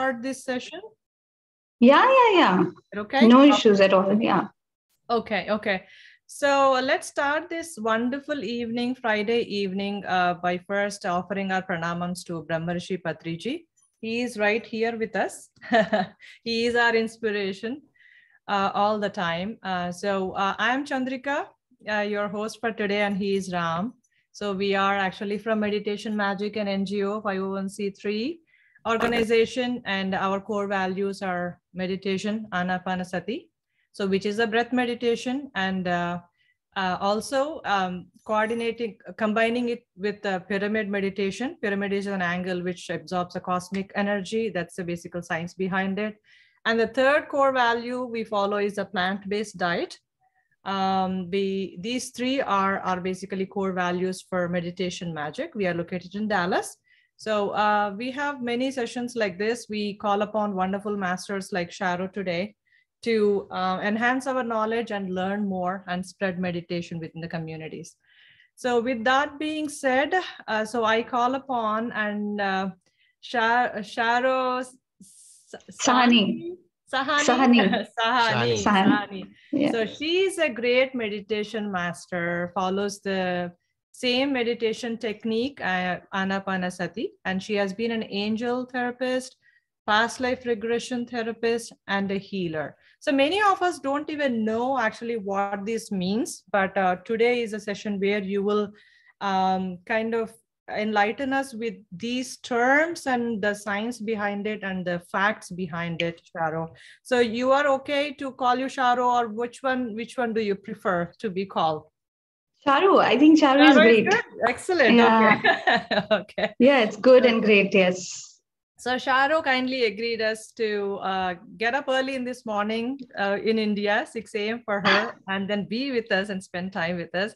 start this session? Yeah. Okay. No issues at all. Yeah. Okay. So let's start this wonderful evening, Friday evening, by first offering our pranamams to Brahmarshi Patriji. He is right here with us. He is our inspiration all the time. So I'm Chandrika, your host for today, and he is Ram. So we are actually from Meditation Magic and NGO 501c3 organization, and our core values are meditation, anapanasati, so which is a breath meditation, and also combining it with pyramid meditation. Pyramid is an angle which absorbs a cosmic energy. That's the basic science behind it. And the third core value we follow is a plant-based diet. These three are basically core values for Meditation Magic. We are located in Dallas. So we have many sessions like this. We call upon wonderful masters like Sharoo today to enhance our knowledge and learn more and spread meditation within the communities. So with that being said, so I call upon and Sharoo Sahani. Yeah. So she's a great meditation master, follows the same meditation technique, anapanasati, and she has been an angel therapist, past life regression therapist, and a healer. So many of us don't even know actually what this means, but today is a session where you will kind of enlighten us with these terms and the science behind it and the facts behind it, Sharoo. So you are okay to call you Sharoo, or which one do you prefer to be called? Sharoo. I think Sharoo is great. Good. Excellent. Yeah. Okay. Yeah, it's good and great. Yes. So Sharoo kindly agreed us to get up early in this morning in India, 6 a.m. for her, and then be with us and spend time with us.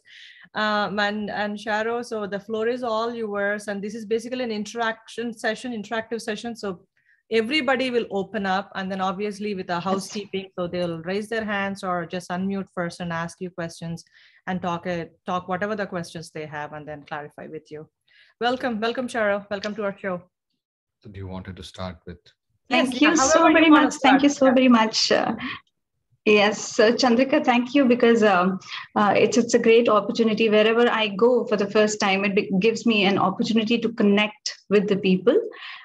And Sharoo, so the floor is all yours. And this is basically an interactive session. So everybody will open up, and then obviously with the housekeeping, so they'll raise their hands or just unmute first and ask you questions and talk whatever the questions they have, and then clarify with you. Welcome, Sharoo. Welcome to our show. So do you wanted to start with? Thank you so very much. Thank you so very much. Yes, Chandrika, thank you, because it's a great opportunity. Wherever I go for the first time, it gives me an opportunity to connect with the people.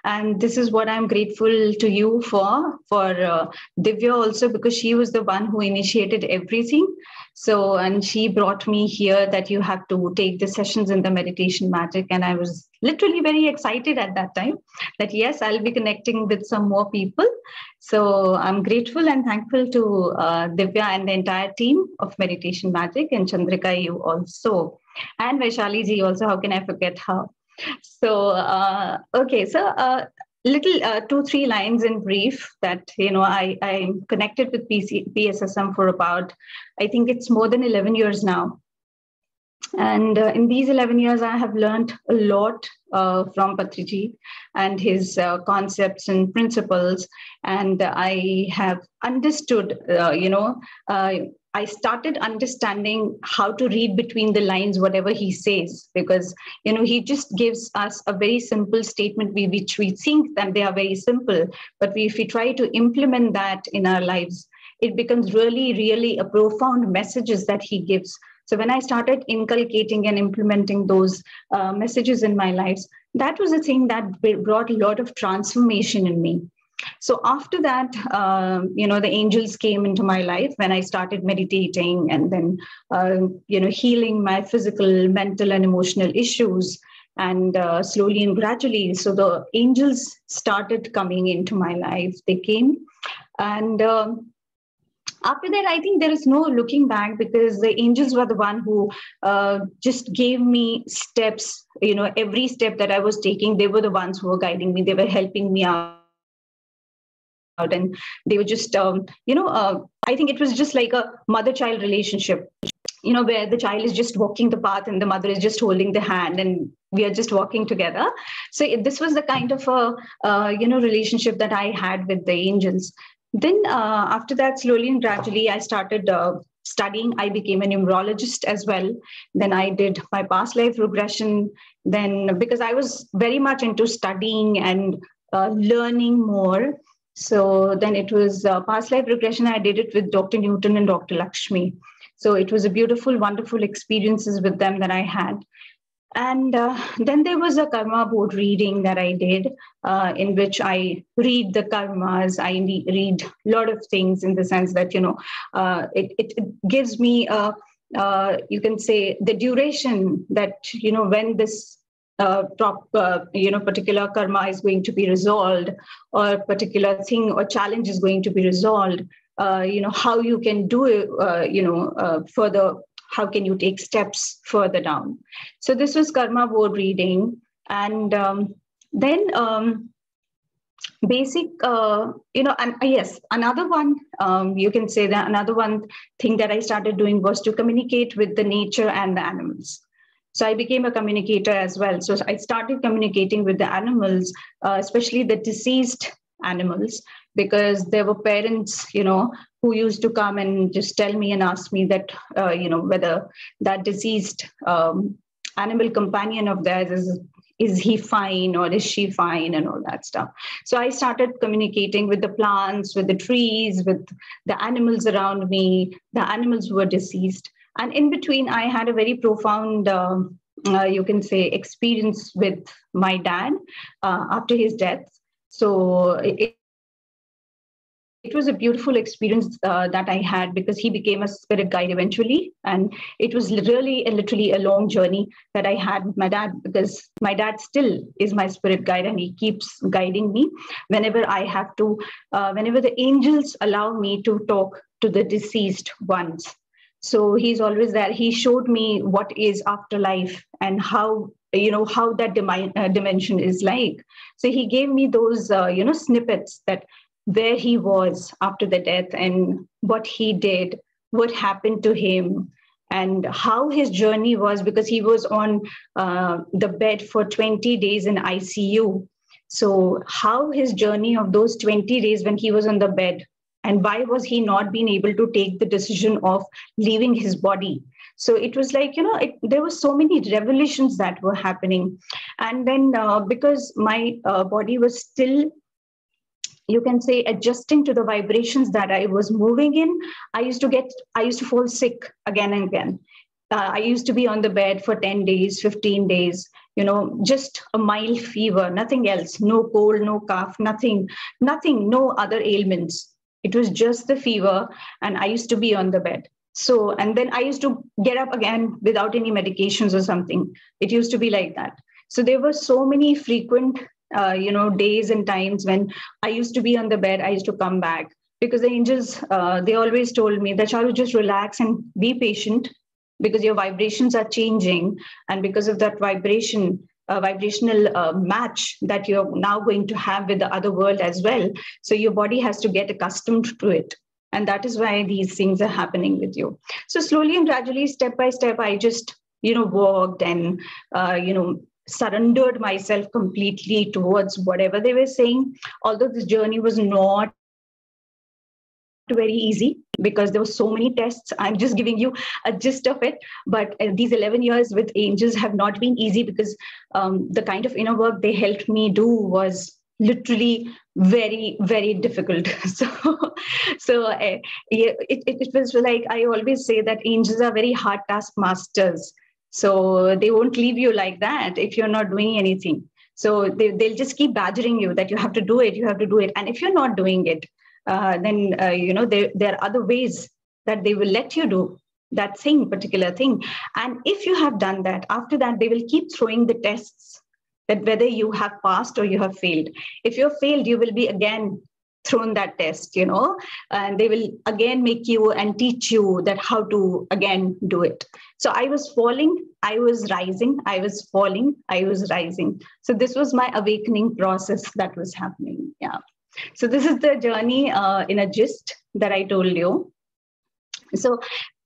And this is what I'm grateful to you for Divya also, because she was the one who initiated everything. So, and she brought me here that you have to take the sessions in the Meditation Magic. And I was literally very excited at that time that, yes, I'll be connecting with some more people. So I'm grateful and thankful to Divya and the entire team of Meditation Magic, and Chandrika, you also, and Vaishali ji also. How can I forget her? So, okay. So, little 2-3 lines in brief that, I'm connected with PSSM for about, I think it's more than 11 years now. And in these 11 years, I have learned a lot from Patriji and his concepts and principles. And I have understood, I started understanding how to read between the lines, whatever he says, because, he just gives us a very simple statement, which we think that they are very simple. But if we try to implement that in our lives, it becomes really, really a profound messages that he gives. So when I started inculcating and implementing those messages in my lives, that was a thing that brought a lot of transformation in me. So after that, the angels came into my life when I started meditating and then, healing my physical, mental, and emotional issues. And slowly and gradually, so the angels started coming into my life. They came. And after that, I think there is no looking back, because the angels were the one who just gave me steps. Every step that I was taking, they were the ones who were guiding me. They were helping me out. And they were just, I think it was just like a mother-child relationship, where the child is just walking the path and the mother is just holding the hand and we are just walking together. So this was the kind of a, relationship that I had with the angels. Then after that, slowly and gradually, I started studying. I became a numerologist as well. Then I did my past life regression. Then, because I was very much into studying and learning more. So then it was past life regression. I did it with Dr. Newton and Dr. Lakshmi. So it was a beautiful, wonderful experiences with them that I had. And then there was a karma board reading that I did, in which I read the karmas. I read a lot of things in the sense that, it gives me, you can say, the duration that, when this particular karma is going to be resolved, or particular thing or challenge is going to be resolved, how you can do it, further, how can you take steps further down. So this was karma board reading. And then basic, and yes, another one, you can say that another one thing that I started doing was to communicate with the nature and the animals. So I became a communicator as well. So I started communicating with the animals, especially the deceased animals, because there were parents, who used to come and just tell me and ask me that, whether that deceased animal companion of theirs is he fine or is she fine and all that stuff. So I started communicating with the plants, with the trees, with the animals around me, the animals who were deceased. And in between, I had a very profound, you can say, experience with my dad after his death. So it was a beautiful experience that I had, because he became a spirit guide eventually. And it was literally a long journey that I had with my dad, because my dad still is my spirit guide and he keeps guiding me whenever I have to, whenever the angels allow me to talk to the deceased ones. So he's always there. He showed me what is afterlife and how that dimension is like. So he gave me those, snippets that where he was after the death and what he did, what happened to him, and how his journey was, because he was on the bed for 20 days in ICU. So how his journey of those 20 days when he was on the bed, and why was he not being able to take the decision of leaving his body? So it was like, there were so many revelations that were happening. And then because my body was still, you can say, adjusting to the vibrations that I was moving in, I used to fall sick again and again. I used to be on the bed for 10 days, 15 days, just a mild fever, nothing else, no cold, no cough, nothing, no other ailments. It was just the fever, and I used to be on the bed. So, and then I used to get up again without any medications or something. It used to be like that. So there were so many frequent, days and times when I used to be on the bed, I used to come back, because the angels, they always told me that, Sharoo, just relax and be patient, because your vibrations are changing. And because of that vibrational match that you're now going to have with the other world as well. So your body has to get accustomed to it. And that is why these things are happening with you. So slowly and gradually, step by step, I just, walked and, surrendered myself completely towards whatever they were saying. Although this journey was not very easy, because there were so many tests. I'm just giving you a gist of it. But these 11 years with angels have not been easy, because the kind of inner work they helped me do was literally very, very difficult. It was like, I always say that angels are very hard task masters. So they won't leave you like that if you're not doing anything. So they'll just keep badgering you that you have to do it, you have to do it. And if you're not doing it, then there are other ways that they will let you do that particular thing. And if you have done that, after that, they will keep throwing the tests, that whether you have passed or you have failed. If you've failed, you will be again thrown that test, and they will again make you and teach you that how to again do it. So I was falling, I was rising, I was falling, I was rising. So this was my awakening process that was happening. Yeah. So this is the journey in a gist that I told you. So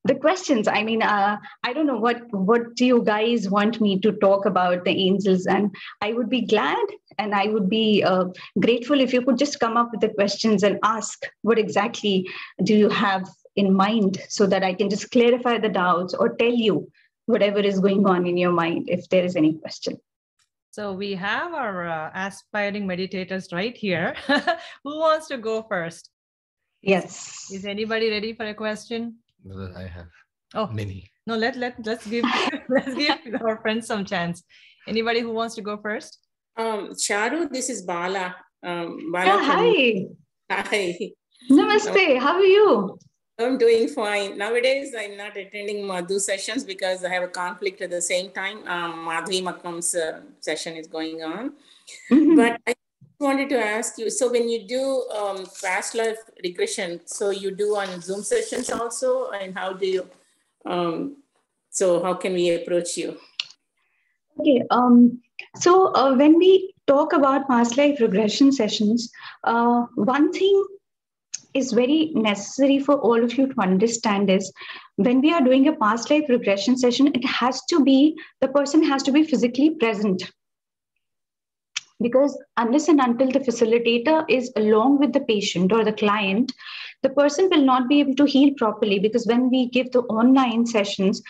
the questions, I mean, I don't know what do you guys want me to talk about the angels, and I would be glad and I would be grateful if you could just come up with the questions and ask what exactly do you have in mind, so that I can just clarify the doubts or tell you whatever is going on in your mind if there is any question. So we have our aspiring meditators right here. Who wants to go first? Yes. Is anybody ready for a question? I have many. No, let's give let's give our friends some chance. Anybody who wants to go first? Sharoo, this is Bala. Bala hi. Hi. Namaste. How are you? I'm doing fine. Nowadays, I'm not attending Madhu sessions because I have a conflict at the same time. Madhvi Makam's session is going on. But I wanted to ask you, so when you do past life regression, so you do on Zoom sessions also, and how do you, so how can we approach you? Okay, so when we talk about past life regression sessions, one thing is very necessary for all of you to understand is when we are doing a past life regression session, the person has to be physically present. Because unless and until the facilitator is along with the patient or the client, the person will not be able to heal properly. Because when we give the online sessions,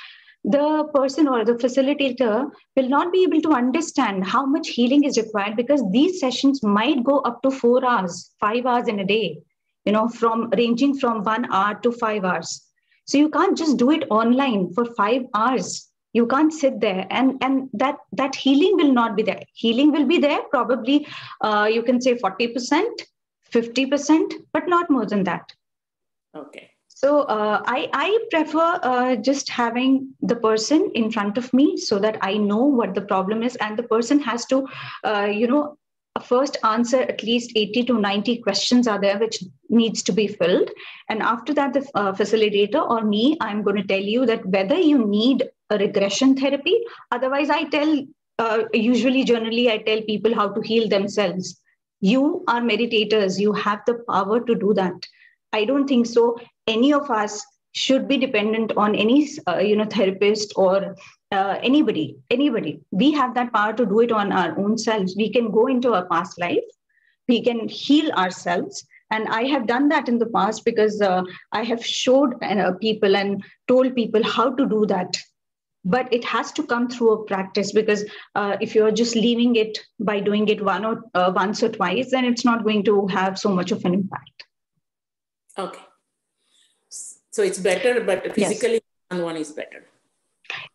the person or the facilitator will not be able to understand how much healing is required, because these sessions might go up to 4 hours, 5 hours in a day, from ranging from 1 hour to 5 hours. So you can't just do it online for 5 hours. You can't sit there and that healing will not be there. Healing will be there, probably you can say 40%, 50%, but not more than that. Okay. So I prefer just having the person in front of me so that I know what the problem is, and the person has to, first answer at least 80 to 90 questions are there which needs to be filled. And after that, the facilitator or me, I'm going to tell you that whether you need a regression therapy. Otherwise, I tell, generally, I tell people how to heal themselves. You are meditators. You have the power to do that. I don't think so any of us should be dependent on any, therapist or anybody. We have that power to do it on our own selves. We can go into our past life. We can heal ourselves. And I have done that in the past because I have showed people and told people how to do that. But it has to come through a practice, because if you're just leaving it by doing it once or twice, then it's not going to have so much of an impact. Okay. So it's better, but physically one is better.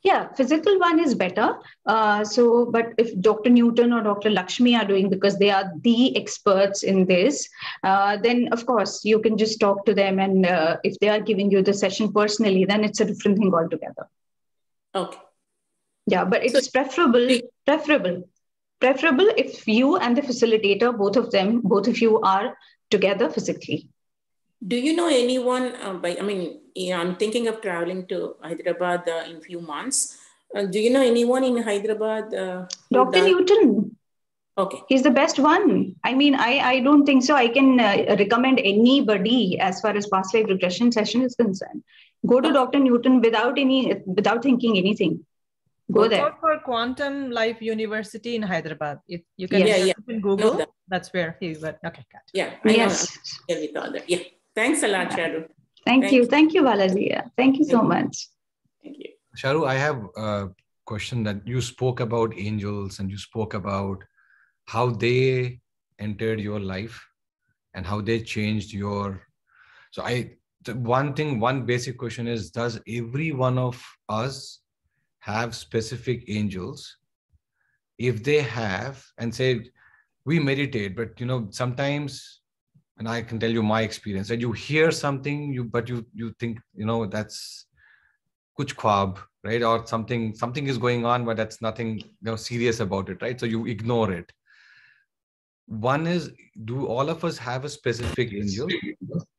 Yeah, physical one is better. But if Dr. Newton or Dr. Lakshmi are doing, because they are the experts in this, then of course you can just talk to them. And if they are giving you the session personally, then it's a different thing altogether. Okay. Yeah, but it's preferable if you and the facilitator, both of you are together physically. Do you know anyone, I'm thinking of traveling to Hyderabad in a few months. Do you know anyone in Hyderabad? Dr. Newton. Okay. He's the best one. I don't think so. I can recommend anybody as far as past life regression session is concerned. Go to Dr. Newton without thinking anything. Go there. Look for Quantum Life University in Hyderabad. You can search in Google. That's where he went. Okay, got it. Yeah, I know. With all that. Yeah. Thanks a lot, Sharoo. Thank you, Balaji. Thank you so much. Thank you. Sharoo, I have a question that you spoke about angels and you spoke about how they entered your life and how they changed your... So one basic question is, does every one of us have specific angels? If they have, and say, we meditate, but sometimes, and I can tell you my experience, that you hear something, you think, that's kuch khwab, right? Or something is going on, but that's nothing serious about it, right? So you ignore it. One is, do all of us have a specific angel?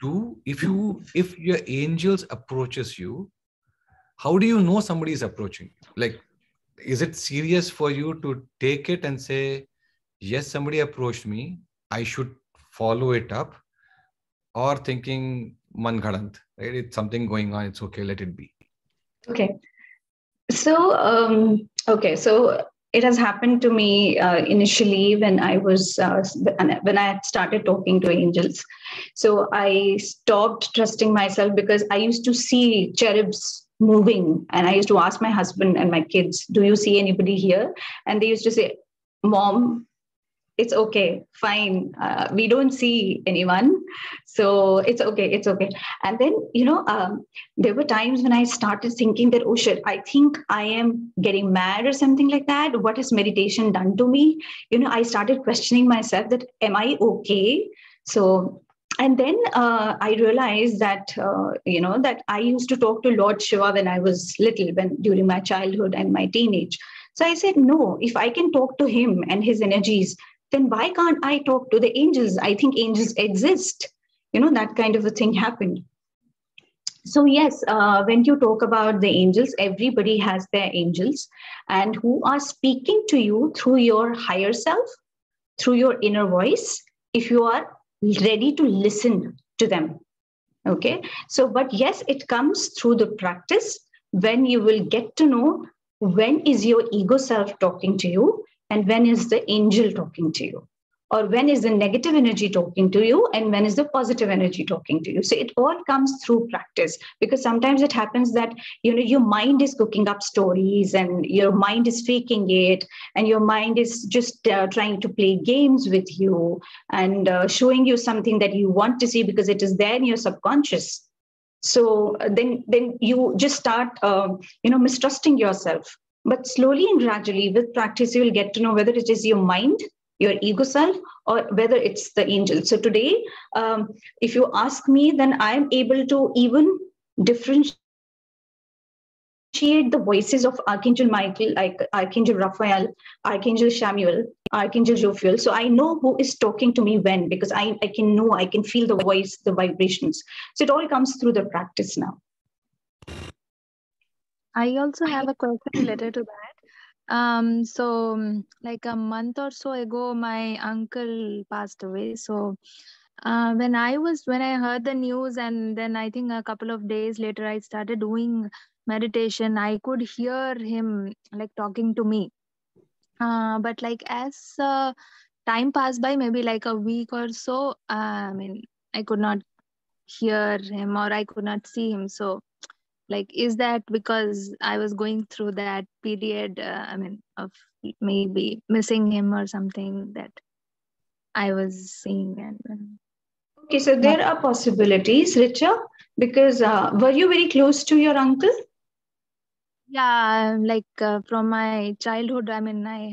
Two, if your angels approaches you, how do you know somebody is approaching you? Like, is it serious for you to take it and say, yes, somebody approached me, I should follow it up? Or thinking, man ghadant, right? It's something going on, it's okay, let it be. Okay. So, so it has happened to me initially when I was, when I had started talking to angels. So I stopped trusting myself because I used to see cherubs moving, and I used to ask my husband and my kids, do you see anybody here? And they used to say, Mom, it's okay, fine. We don't see anyone. So it's okay, it's okay. And then, there were times when I started thinking that, oh shit, I think I am getting mad or something like that. What has meditation done to me? I started questioning myself that, am I okay? So, and then I realized that, that I used to talk to Lord Shiva when I was little, during my childhood and my teenage. So I said, no, if I can talk to him and his energies, then why can't I talk to the angels? I think angels exist. That kind of a thing happened. So yes, when you talk about the angels, everybody has their angels, and who are speaking to you through your higher self, through your inner voice, if you are ready to listen to them. Okay. So, but yes, it comes through the practice, when you will get to know when is your ego self talking to you and when is the angel talking to you, or when is the negative energy talking to you and when is the positive energy talking to you. So it all comes through practice, because sometimes it happens that your mind is cooking up stories and your mind is faking it, and your mind is just trying to play games with you and showing you something that you want to see because it is there in your subconscious. So then you just start mistrusting yourself. But slowly and gradually with practice, you will get to know whether it is your mind, your ego self, or whether it's the angel. So today, if you ask me, then I'm able to even differentiate the voices of Archangel Michael, like Archangel Raphael, Archangel Samuel, Archangel Jophiel. So I know who is talking to me when, because I can feel the voice, the vibrations. So it all comes through the practice now. I also have a question related to that. So like a month or so ago, my uncle passed away. So when I heard the news, and then I think a couple of days later, I started doing meditation, I could hear him like talking to me. But like as time passed by, maybe like a week or so, I could not hear him or I could not see him. So like, is that because I was going through that period, of maybe missing him or something that I was seeing? And okay, so there are possibilities, Richa, because were you very close to your uncle? yeah, like from my childhood, I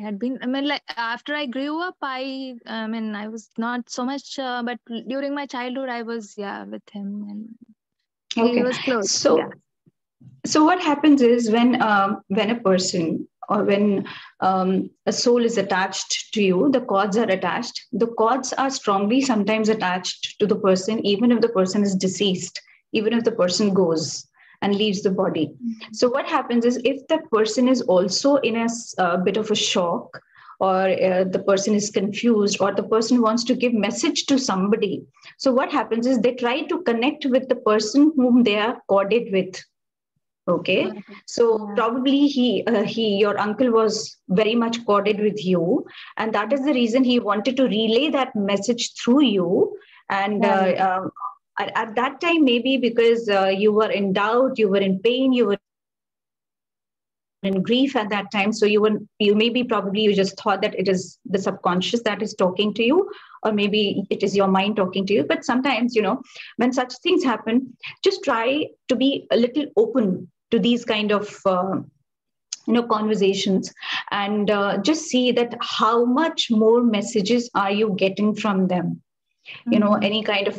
had been, like after I grew up, I was not so much, but during my childhood, I was, with him, and he was close. So what happens is when a person, or when a soul is attached to you, the cords are attached. The cords are strongly sometimes attached to the person, even if the person is deceased, even if the person goes and leaves the body. Mm-hmm. So what happens is, if that person is also in a bit of a shock, or the person is confused, or the person wants to give message to somebody, so what happens is they try to connect with the person whom they are corded with. Okay, so probably your uncle was very much corded with you, and that is the reason he wanted to relay that message through you. And at that time, maybe because you were in doubt, you were in pain, you were in grief at that time, so you just thought that it is the subconscious that is talking to you, or maybe it is your mind talking to you. But sometimes, when such things happen, just try to be a little open to these kind of conversations, and just see that how much more messages are you getting from them. Mm-hmm. Any kind of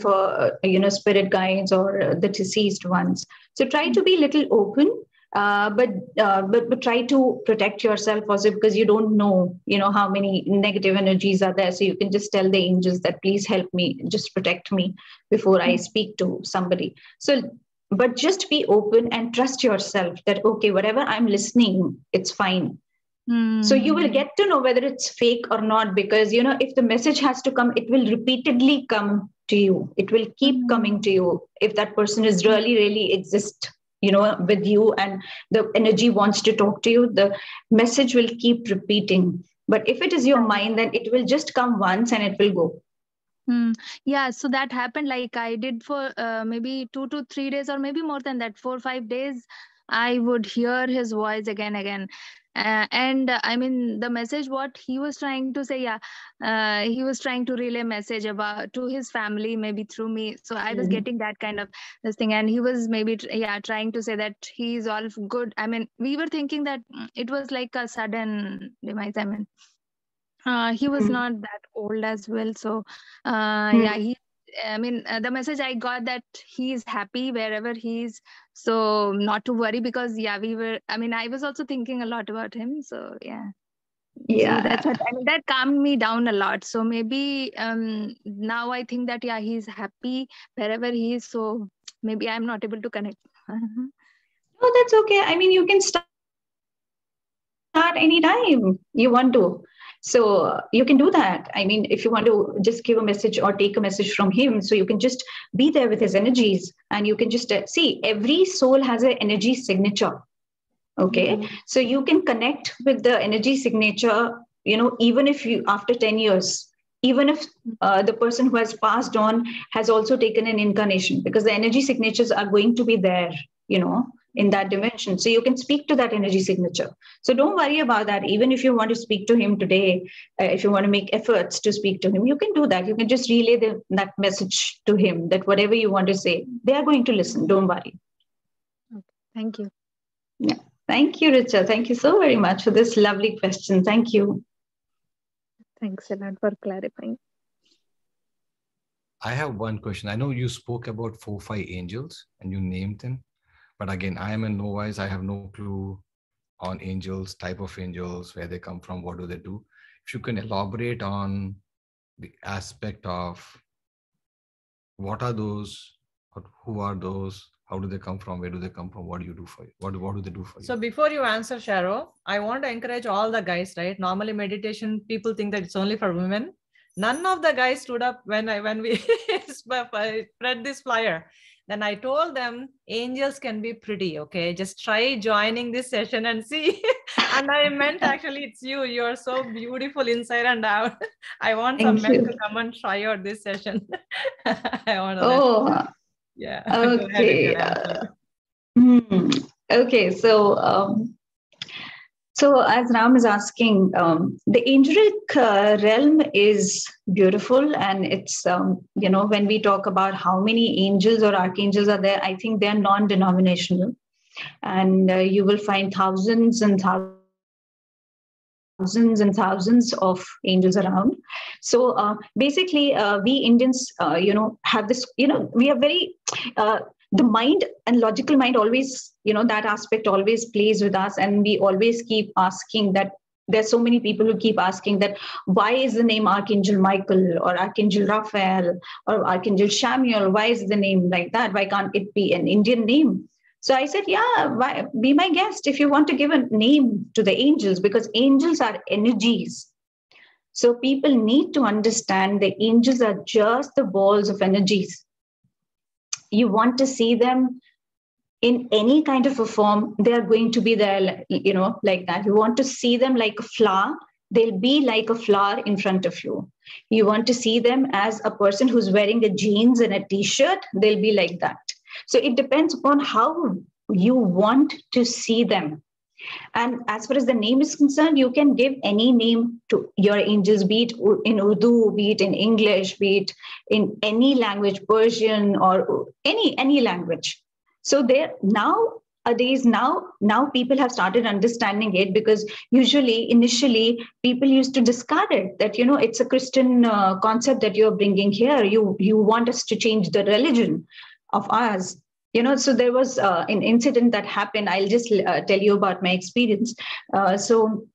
spirit guides or the deceased ones. So try to be a little open, but try to protect yourself also, because you don't know how many negative energies are there. So you can just tell the angels that please help me, just protect me before I speak to somebody. So but just be open and trust yourself that, okay, whatever I'm listening, it's fine. So you will get to know whether it's fake or not, because, if the message has to come, it will repeatedly come to you. It will keep coming to you. If that person is really exist, with you, and the energy wants to talk to you, the message will keep repeating. But if it is your mind, then it will just come once and it will go. Yeah, so that happened. Like I did for maybe 2 to 3 days, or maybe more than that, 4 or 5 days. I would hear his voice again. I mean, the message what he was trying to say, he was trying to relay message about to his family, maybe through me. So I was getting that kind of this thing, and he was maybe trying to say that he's all good. I mean, we were thinking that it was like a sudden demise. I mean, he was not that old as well. So the message I got that he is happy wherever he is, so not to worry, because I was also thinking a lot about him. So so that's what, I mean, that calmed me down a lot. So maybe now I think that he's happy wherever he is. So maybe I'm not able to connect. Oh, that's okay. I mean, you can start anytime you want to. So you can do that. I mean, if you want to just give a message or take a message from him, so you can just be there with his energies, and you can just see every soul has an energy signature. Okay. So you can connect with the energy signature, even if you, after 10 years, even if the person who has passed on has also taken an incarnation, because the energy signatures are going to be there, in that dimension. So you can speak to that energy signature. So don't worry about that. Even if you want to speak to him today, if you want to make efforts to speak to him, you can do that. You can just relay that message to him, that whatever you want to say, they are going to listen. Don't worry. Okay. Thank you. Yeah. Thank you, Richa. Thank you so very much for this lovely question. Thank you. Thanks a lot for clarifying. I have one question. I know you spoke about 4-5 angels and you named them. But again, I am a novice. I have no clue on angels, type of angels, where they come from, what do they do. If you can elaborate on the aspect of what are those, who are those, how do they come from, where do they come from, what do you do for you? What do they do for you? So before you answer, Sharoo, I want to encourage all the guys, right? Normally meditation, people think that it's only for women. None of the guys stood up when we spread this flyer. Then I told them angels can be pretty, okay? Just try joining this session and see. And I meant actually it's you. You're so beautiful inside and out. I want some men to come and try out this session. I want to yeah. Okay. Okay. So as Ram is asking, the angelic realm is beautiful, and it's when we talk about how many angels or archangels are there, I think they are non-denominational, and you will find thousands and thousands of angels around. So basically, we Indians, have this, we are very the mind and logical mind always, that aspect always plays with us, and we always keep asking that. There's so many people who keep asking that, why is the name Archangel Michael or Archangel Raphael or Archangel Samuel? Why is the name like that? Why can't it be an Indian name? So I said, be my guest if you want to give a name to the angels, because angels are energies. So people need to understand the angels are just the balls of energies. You want to see them in any kind of a form, they are going to be there, like that. You want to see them like a flower, they'll be like a flower in front of you. You want to see them as a person who's wearing a jeans and a t-shirt, they'll be like that. So it depends upon how you want to see them. And as far as the name is concerned, you can give any name to your angels, be it in Urdu, be it in English, be it in any language, Persian or any language. So there nowadays, now people have started understanding it, because initially people used to discard it, that it's a Christian concept that you're bringing here. You want us to change the religion of ours. So there was an incident that happened. I'll just tell you about my experience. So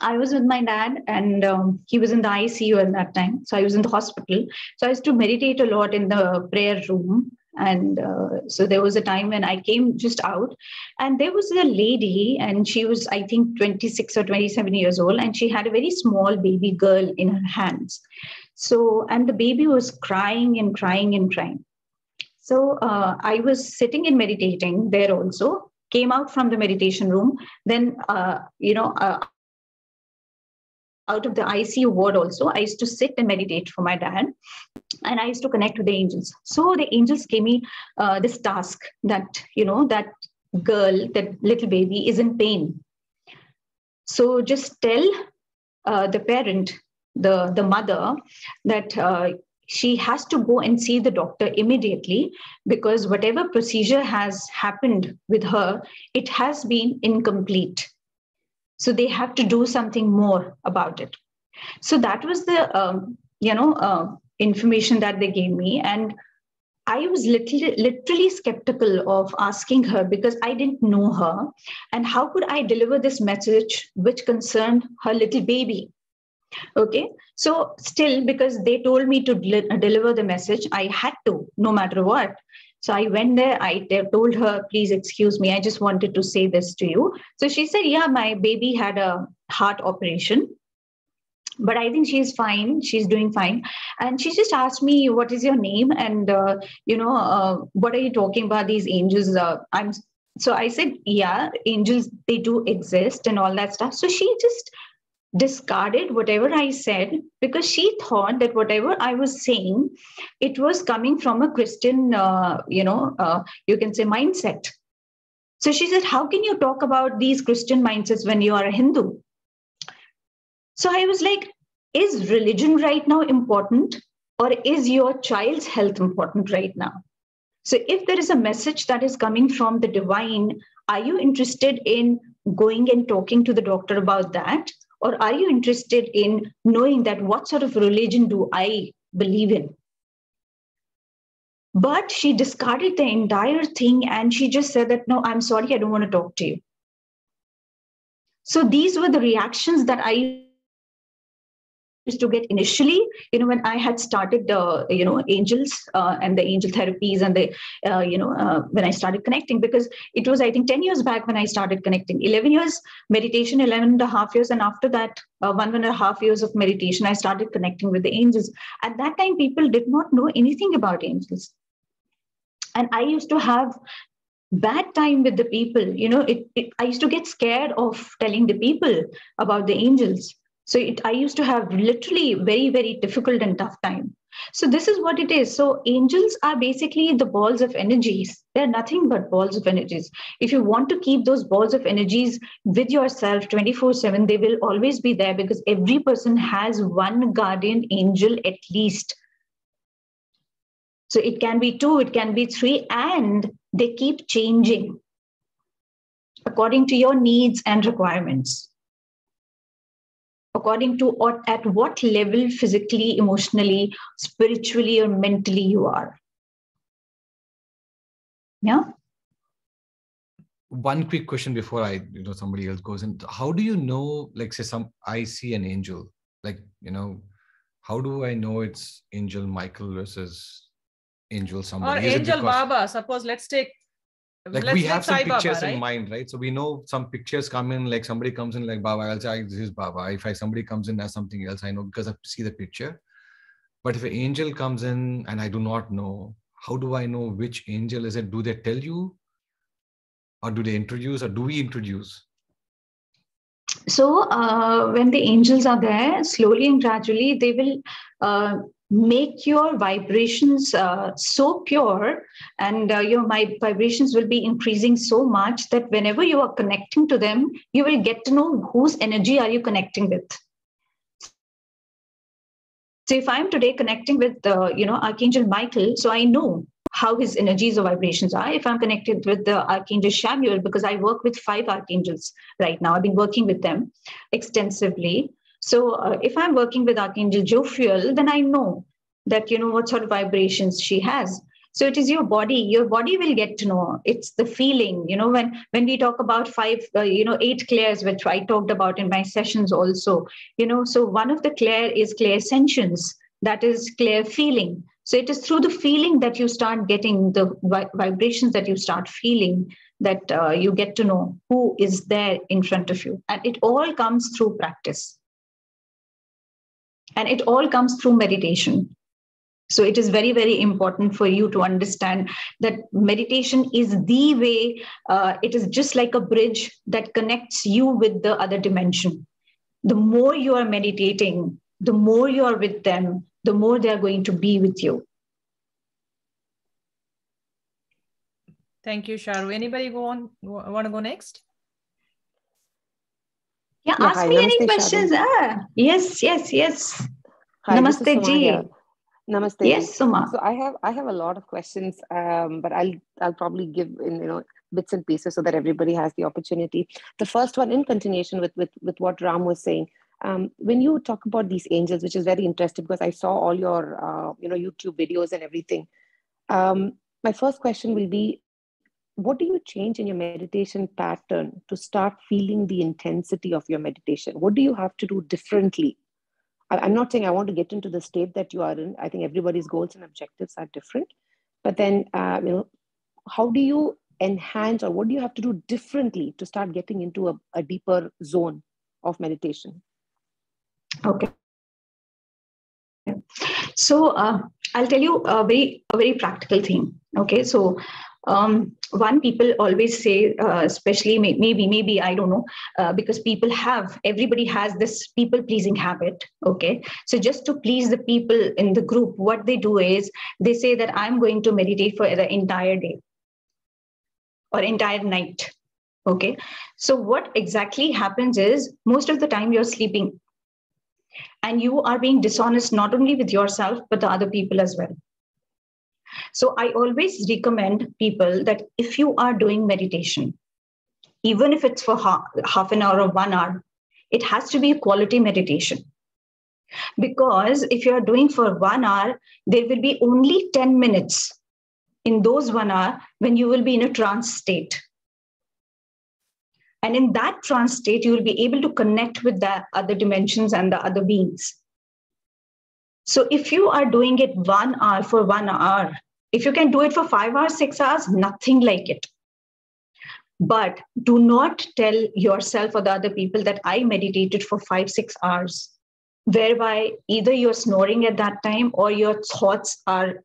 I was with my dad, and he was in the ICU at that time. So I was in the hospital. So I used to meditate a lot in the prayer room. And so there was a time when I came just out, and there was a lady, and she was, I think, 26 or 27 years old, and she had a very small baby girl in her hands. So, and the baby was crying and crying and crying. So I was sitting and meditating there also, came out from the meditation room, then, out of the ICU ward also, I used to sit and meditate for my dad, and I used to connect with the angels. So the angels gave me this task that, that girl, that little baby is in pain. So just tell the parent, the mother, that she has to go and see the doctor immediately, because whatever procedure has happened with her, it has been incomplete. So they have to do something more about it. So that was the information that they gave me, and I was literally skeptical of asking her because I didn't know her, and how could I deliver this message which concerned her little baby? Okay, so still, because they told me to deliver the message, I had to, no matter what. So I went there, I told her, please excuse me, I just wanted to say this to you. So she said, yeah, my baby had a heart operation, but I think she's fine. She's doing fine. And she just asked me, what is your name? And, what are you talking about, these angels? So I said, yeah, angels, they do exist and all that stuff. So she just discarded whatever I said, because she thought that whatever I was saying, it was coming from a Christian, you can say mindset. So she said, how can you talk about these Christian mindsets when you are a Hindu? So I was like, is religion right now important, or is your child's health important right now? So if there is a message that is coming from the divine, are you interested in going and talking to the doctor about that? Or are you interested in knowing that what sort of religion do I believe in? But she discarded the entire thing and she just said that, no, I'm sorry, I don't want to talk to you. So these were the reactions that I used to get initially, when I had started angels and the angel therapies and the when I started connecting, because it was, I think, 10 years back when I started connecting. 11 years meditation, 11.5 years, and after that 1.5 years of meditation, I started connecting with the angels. At that time, people did not know anything about angels, and I used to have bad time with the people. I used to get scared of telling the people about the angels. So I used to have literally very, very difficult and tough time. So this is what it is. So angels are basically the balls of energies. They're nothing but balls of energies. If you want to keep those balls of energies with yourself 24/7, they will always be there, because every person has one guardian angel at least. So it can be 2, it can be 3, and they keep changing according to your needs and requirements, according to at what level physically, emotionally, spiritually, or mentally you are. Yeah. One quick question before somebody else goes in. How do you know, like, say I see an angel, like, how do I know it's Angel Michael versus Angel somebody? Or Angel Baba? Suppose let's take, like, we have some pictures in mind, right? So we know some pictures come in, like somebody comes in like Baba, I'll say this is Baba. If somebody comes in as something else, I know because I see the picture. But if an angel comes in and I do not know, how do I know which angel is it? Do they tell you, or do they introduce, or do we introduce? So when the angels are there, slowly and gradually, they will make your vibrations so pure, and your vibrations will be increasing so much that whenever you are connecting to them, you will get to know whose energy are you connecting with. So if I'm today connecting with Archangel Michael, so I know how his energies or vibrations are. If I'm connected with the Archangel Shamuel, because I work with 5 archangels right now, I've been working with them extensively. So if I'm working with Archangel Jophiel, then I know that, what sort of vibrations she has. So it is your body will get to know. It's the feeling, when we talk about 8 clairs, which I talked about in my sessions also, so one of the clair is clairsentience, that is clear feeling. So it is through the feeling that you start getting the vibrations, that you start feeling, that you get to know who is there in front of you. And it all comes through practice. And it all comes through meditation. So it is very, very important for you to understand that meditation is the way. It is just like a bridge that connects you with the other dimension. The more you are meditating, the more you are with them, the more they are going to be with you. Thank you, Sharoo. Anybody want to go next? Yeah, ask hi, me Namaste, any questions. Sharoo. Yes. Hi, Namaste ji. Namaste Yes, ji. Suma. So I have a lot of questions, but I'll probably give in bits and pieces so that everybody has the opportunity. The first one, in continuation with what Ram was saying, when you talk about these angels, which is very interesting because I saw all your YouTube videos and everything. My first question will be, what do you change in your meditation pattern to start feeling the intensity of your meditation? What do you have to do differently? I'm not saying I want to get into the state that you are in. I think everybody's goals and objectives are different. But then, how do you enhance, or what do you have to do differently to start getting into a deeper zone of meditation? Okay. So I'll tell you a very practical thing. Okay, so one, people always say, especially maybe I don't know, because everybody has this people pleasing habit. Okay, so just to please the people in the group, what they do is they say that I'm going to meditate for the entire day or entire night. Okay, so what exactly happens is most of the time you're sleeping. And you are being dishonest not only with yourself, but the other people as well. So I always recommend people that if you are doing meditation, even if it's for half an hour or 1 hour, it has to be a quality meditation. Because if you are doing for 1 hour, there will be only 10 minutes in those 1 hour when you will be in a trance state. And in that trance state, you will be able to connect with the other dimensions and the other beings. So if you are doing it 1 hour for 1 hour, if you can do it for 5 hours, 6 hours, nothing like it. But do not tell yourself or the other people that I meditated for 5, 6 hours, whereby either you're snoring at that time or your thoughts are,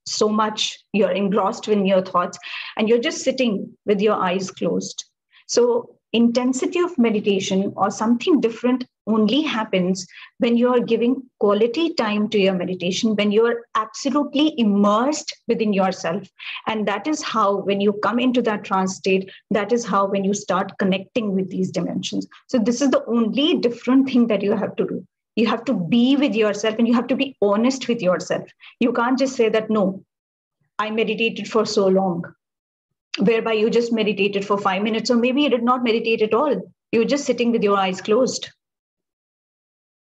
so much, you're engrossed in your thoughts and you're just sitting with your eyes closed. So intensity of meditation or something different only happens when you are giving quality time to your meditation, when you are absolutely immersed within yourself. And that is how, when you come into that trance state, that is how when you start connecting with these dimensions. So this is the only different thing that you have to do. You have to be with yourself and you have to be honest with yourself. You can't just say that, no, I meditated for so long, whereby you just meditated for 5 minutes, or maybe you did not meditate at all. You're just sitting with your eyes closed.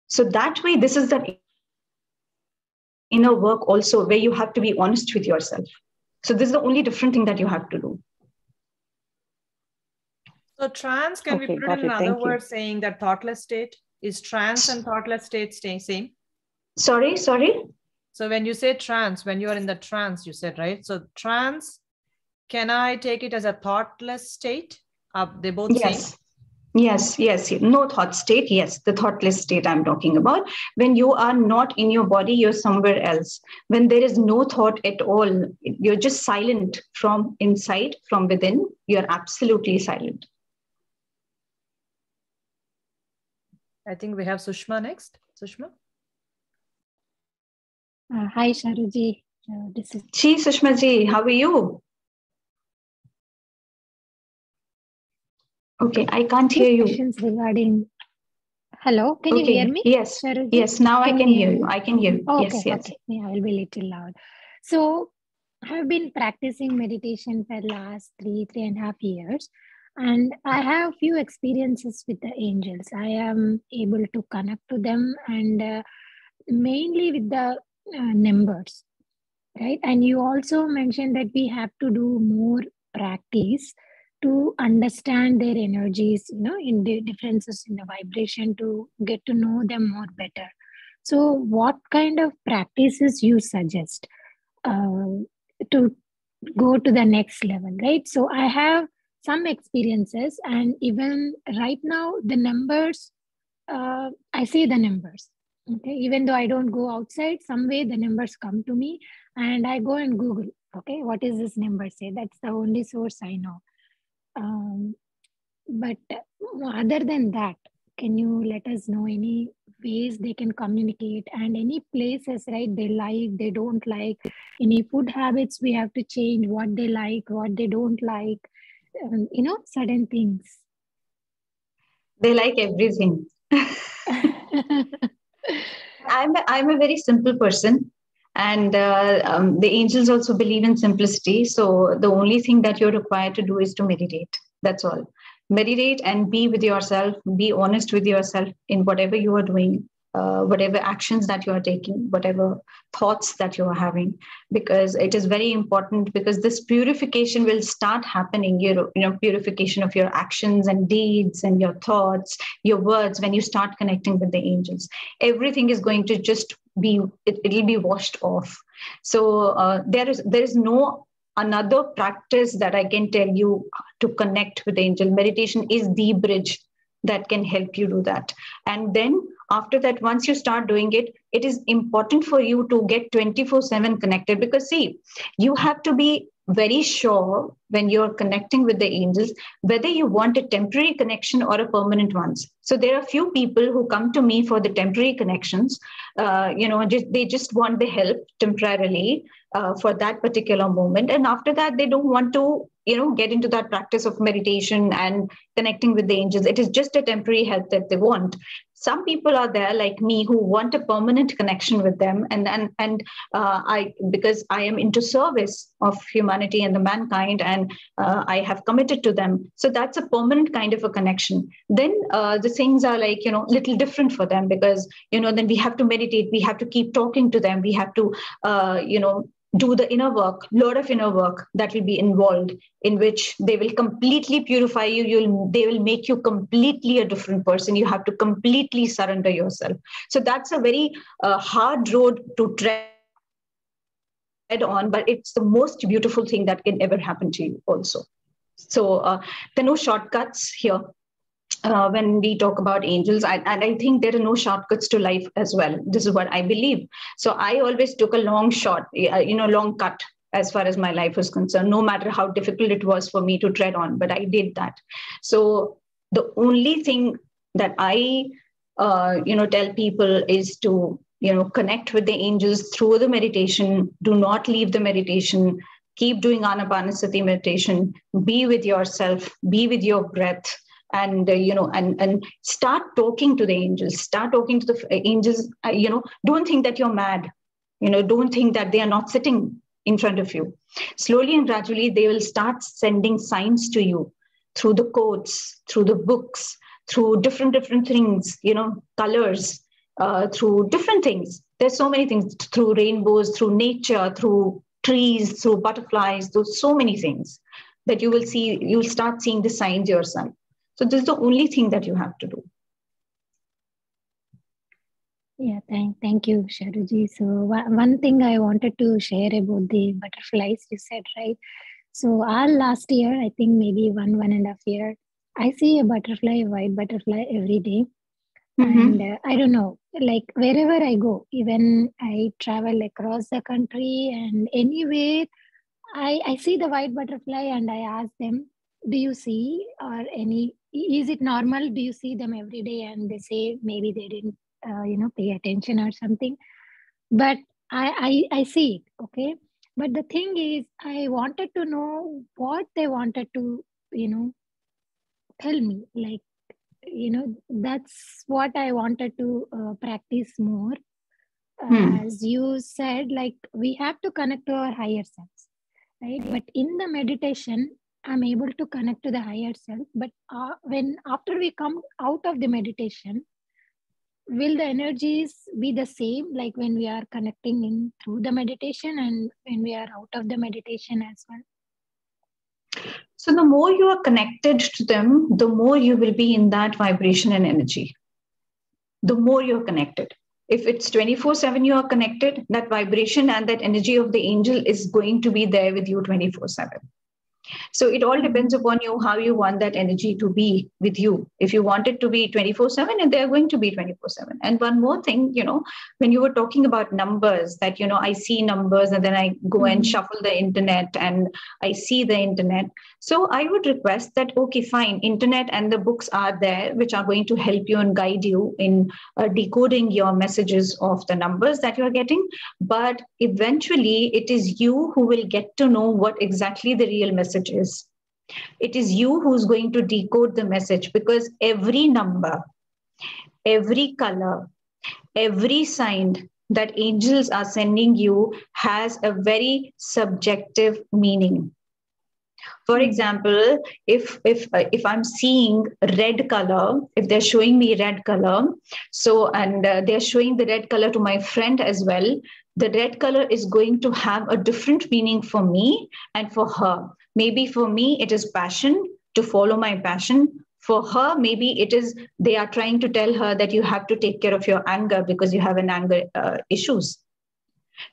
So that way, this is the inner work also, where you have to be honest with yourself. So this is the only different thing that you have to do. So trance, can we put it in other words, saying that thoughtless state? Is trance and thoughtless state same? Sorry? So when you say trance, when you are in the trance, you said, right? So trance, can I take it as a thoughtless state? They both same? Yes. No thought state. Yes, the thoughtless state I'm talking about. When you are not in your body, you're somewhere else. When there is no thought at all, you're just silent from inside, from within. You're absolutely silent. I think we have Sushma next. Sushma? Hi, Sharoo ji. This is Sushma ji, how are you? Okay, I can't hear you. Questions regarding. Hello, can you hear me? Yes. Sharoo ji? Yes, now I can hear you. I can hear you. Okay, Yes. okay. Yeah, I will be a little loud. So I've been practicing meditation for the last 3.5 years. And I have few experiences with the angels. I am able to connect to them, and mainly with the numbers, right? And you also mentioned that we have to do more practice to understand their energies, in the differences in the vibration, to get to know them more better. So what kind of practices you suggest to go to the next level, right? So I have some experiences, and even right now, the numbers, I see the numbers. Okay, even though I don't go outside, some way the numbers come to me, and I go and Google. Okay, what is this number say? That's the only source I know. But other than that, can you let us know any ways they can communicate, and any places, right? They like, they don't like, any food habits we have to change, what they like, what they don't like, certain things. They like everything. I'm a very simple person, and the angels also believe in simplicity. So the only thing that you're required to do is to meditate. That's all. Meditate and be with yourself. Be honest with yourself in whatever you are doing, whatever actions that you are taking, whatever thoughts that you are having, because it is very important. Because this purification will start happening. Purification of your actions and deeds and your thoughts, your words. When you start connecting with the angels, everything is going to just be, it'll be washed off. So there is no another practice that I can tell you to connect with the angel. Meditation is the bridge that can help you do that. And then after that, once you start doing it, it is important for you to get 24/7 connected. Because see, you have to be very sure when you're connecting with the angels whether you want a temporary connection or a permanent one. So there are few people who come to me for the temporary connections. They just want the help temporarily for that particular moment, and after that they don't want to get into that practice of meditation and connecting with the angels. It is just a temporary help that they want. Some people are there like me who want a permanent connection with them, and I, because I am into service of humanity and the mankind, and I have committed to them, so that's a permanent kind of a connection. Then the things are like little different for them, because then we have to meditate, we have to keep talking to them, we have to do the inner work, lot of inner work that will be involved, in which they will completely purify you. They will make you completely a different person. You have to completely surrender yourself. So that's a very hard road to tread on, but it's the most beautiful thing that can ever happen to you also. So there are no shortcuts here. When we talk about angels, and I think there are no shortcuts to life as well. This is what I believe. So I always took a long cut as far as my life was concerned, no matter how difficult it was for me to tread on, but I did that. So the only thing that I, tell people is to, connect with the angels through the meditation. Do not leave the meditation. Keep doing Anapanasati meditation. Be with yourself. Be with your breath. And and start talking to the angels. Start talking to the angels. Don't think that you're mad. Don't think that they are not sitting in front of you. Slowly and gradually, they will start sending signs to you through the quotes, through the books, through different things. Colors, through different things. There's so many things, through rainbows, through nature, through trees, through butterflies. There's so many things that you will see. You'll start seeing the signs yourself. So this is the only thing that you have to do. Yeah, thank you, Sharuji. So one thing I wanted to share about the butterflies, you said, right? So all last year, I think maybe 1.5 year, I see a butterfly, a white butterfly every day. Mm-hmm. And I don't know, like wherever I go, even I travel across the country and anywhere, I see the white butterfly and I ask them, do you see or is it normal? Do you see them every day? And they say maybe they didn't, pay attention or something. But I see it, okay? But the thing is, I wanted to know what they wanted to, tell me. Like, that's what I wanted to practice more. As you said, like we have to connect to our higher selves, right? But in the meditation, I'm able to connect to the higher self. But after we come out of the meditation, will the energies be the same, like when we are connecting in through the meditation and when we are out of the meditation as well? So the more you are connected to them, the more you will be in that vibration and energy. The more you're connected. If it's 24/7 you are connected, that vibration and that energy of the angel is going to be there with you 24/7. So it all depends upon you, how you want that energy to be with you. If you want it to be 24/7, and they're going to be 24/7. And one more thing, when you were talking about numbers, that, I see numbers and then I go and shuffle the internet and I see the internet. So I would request that, okay, fine, internet and the books are there, which are going to help you and guide you in decoding your messages of the numbers that you're getting. But eventually it is you who will get to know what exactly the real message is. It is you who's going to decode the message, because every number, every color, every sign that angels are sending you has a very subjective meaning. For example, if I'm seeing red color, if they're showing me red color, so and they're showing the red color to my friend as well, the red color is going to have a different meaning for me and for her. Maybe for me it is passion, to follow my passion. For her, maybe it is they are trying to tell her that you have to take care of your anger because you have an anger issues.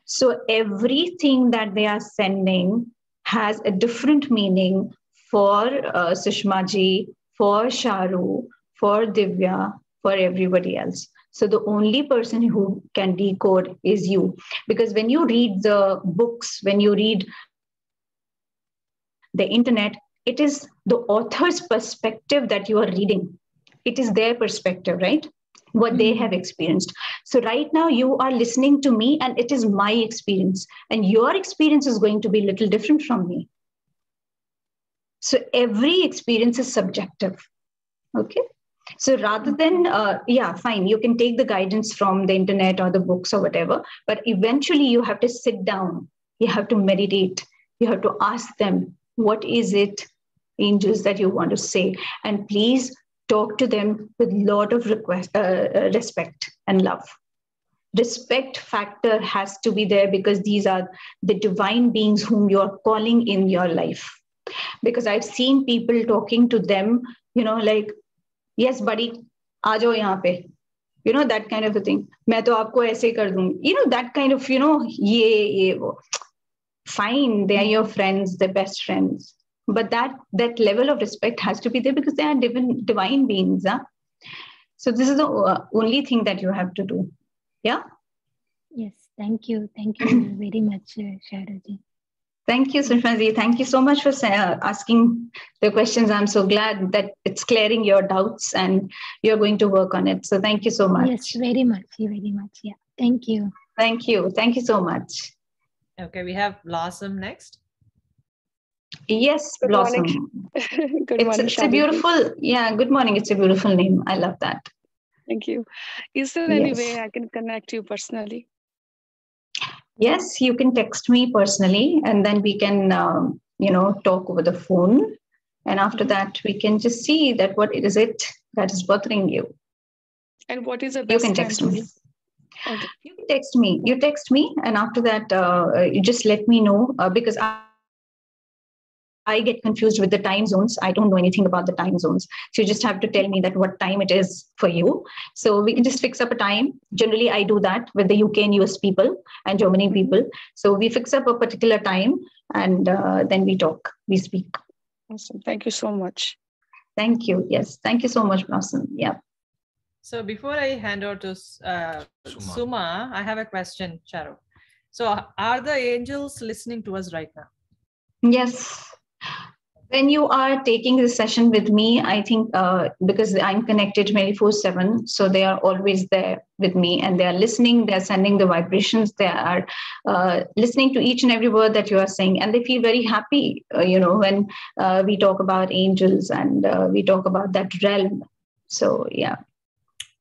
So everything that they are sending has a different meaning for Sushma ji, for Sharoo, for Divya, for everybody else. So the only person who can decode is you. Because when you read the books, when you read the internet, it is the author's perspective that you are reading. It is their perspective, right? What they have experienced. So right now you are listening to me and it is my experience, and your experience is going to be a little different from me. So every experience is subjective. Okay. So rather than, fine, you can take the guidance from the internet or the books or whatever, but eventually you have to sit down, you have to meditate, you have to ask them, what is it, angels, that you want to say? And please talk to them with a lot of respect and love. Respect factor has to be there, because these are the divine beings whom you are calling in your life. Because I've seen people talking to them, like, yes, buddy, aa jao yahan pe. That kind of a thing. Main to aapko aise kar dungi. That kind of, ye wo. Fine, they are your friends, their best friends. But that level of respect has to be there, because they are divine beings. Huh? So this is the only thing that you have to do. Yeah? Yes, thank you. Thank you very much, Sharoo ji. Thank you, Sushma ji. Thank you so much for asking the questions. I'm so glad that it's clearing your doubts and you're going to work on it. So thank you so much. Yes, very much. Yeah. Thank you. Thank you. Thank you so much. Okay, we have Blossom next. Yes, Good Blossom. Morning. Good morning. It's a beautiful, good morning. It's a beautiful name. I love that. Thank you. Is there any way I can connect you personally? Yes, you can text me personally, and then we can, talk over the phone. And after that, we can just see that what is it that is bothering you. And what is the best time to me? Okay. You can text me. You text me, and after that, you just let me know, because I get confused with the time zones. I don't know anything about the time zones. So you just have to tell me that what time it is for you. So we can just fix up a time. Generally, I do that with the UK and US people and Germany people. So we fix up a particular time, and then we talk, we speak. Awesome. Thank you so much. Thank you. Yes. Thank you so much, Blossom. Yeah. So before I hand over to Suma, I have a question, Sharoo. So are the angels listening to us right now? Yes. When you are taking this session with me, I think because I'm connected 24/7, so they are always there with me, and they are listening, they're sending the vibrations, they are listening to each and every word that you are saying, and they feel very happy, when we talk about angels and we talk about that realm. So, yeah.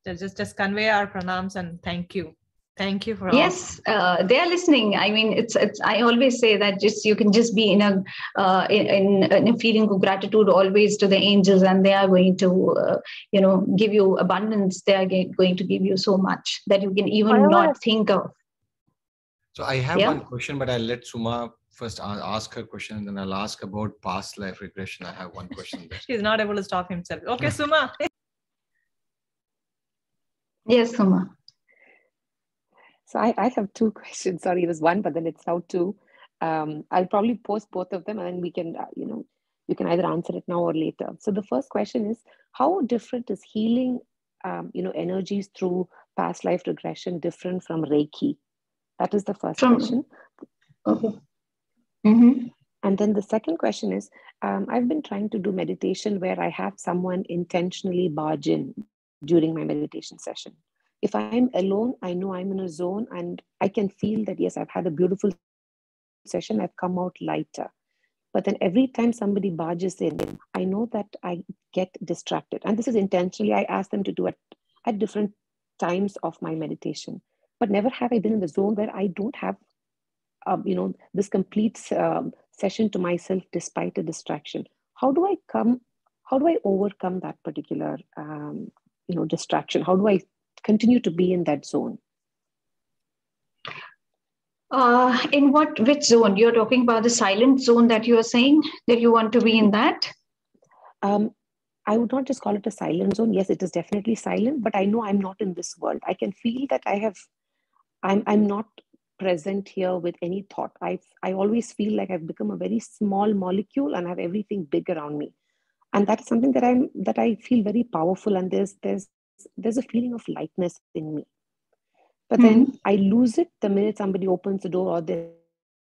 So just convey our pranams and thank you. Thank you for all. Yes, they are listening. I mean, it's. I always say that you can just be in a feeling of gratitude always to the angels, and they are going to, give you abundance. They are going to give you so much that you can even not think of. So I have one question, but I'll let Suma first ask her question, and then I'll ask about past life regression. I have one question there. He's not able to stop himself. Okay, Suma. Yes, Suma. So I have two questions. Sorry, it was one, but then it's now two. I'll probably post both of them, and then we can, you can either answer it now or later. So the first question is, how different is healing, energies through past life regression different from Reiki? That is the first question. Okay. Mm-hmm. And then the second question is, I've been trying to do meditation where I have someone intentionally barge in during my meditation session. If I'm alone, I know I'm in a zone and I can feel that, yes, I've had a beautiful session. I've come out lighter. But then every time somebody barges in, I know that I get distracted. And this is intentionally, I ask them to do it at different times of my meditation. But never have I been in the zone where I don't have, this complete session to myself despite a distraction. How do I overcome that particular, distraction? How do I continue to be in that zone? In which zone? You're talking about the silent zone that you are saying that you want to be in that? I would not just call it a silent zone. Yes, it is definitely silent, but I know I'm not in this world. I can feel that I'm not present here with any thought. I always feel like I've become a very small molecule and I have everything big around me. And that is something that I feel very powerful, and there's a feeling of lightness in me. But then I lose it the minute somebody opens the door or there's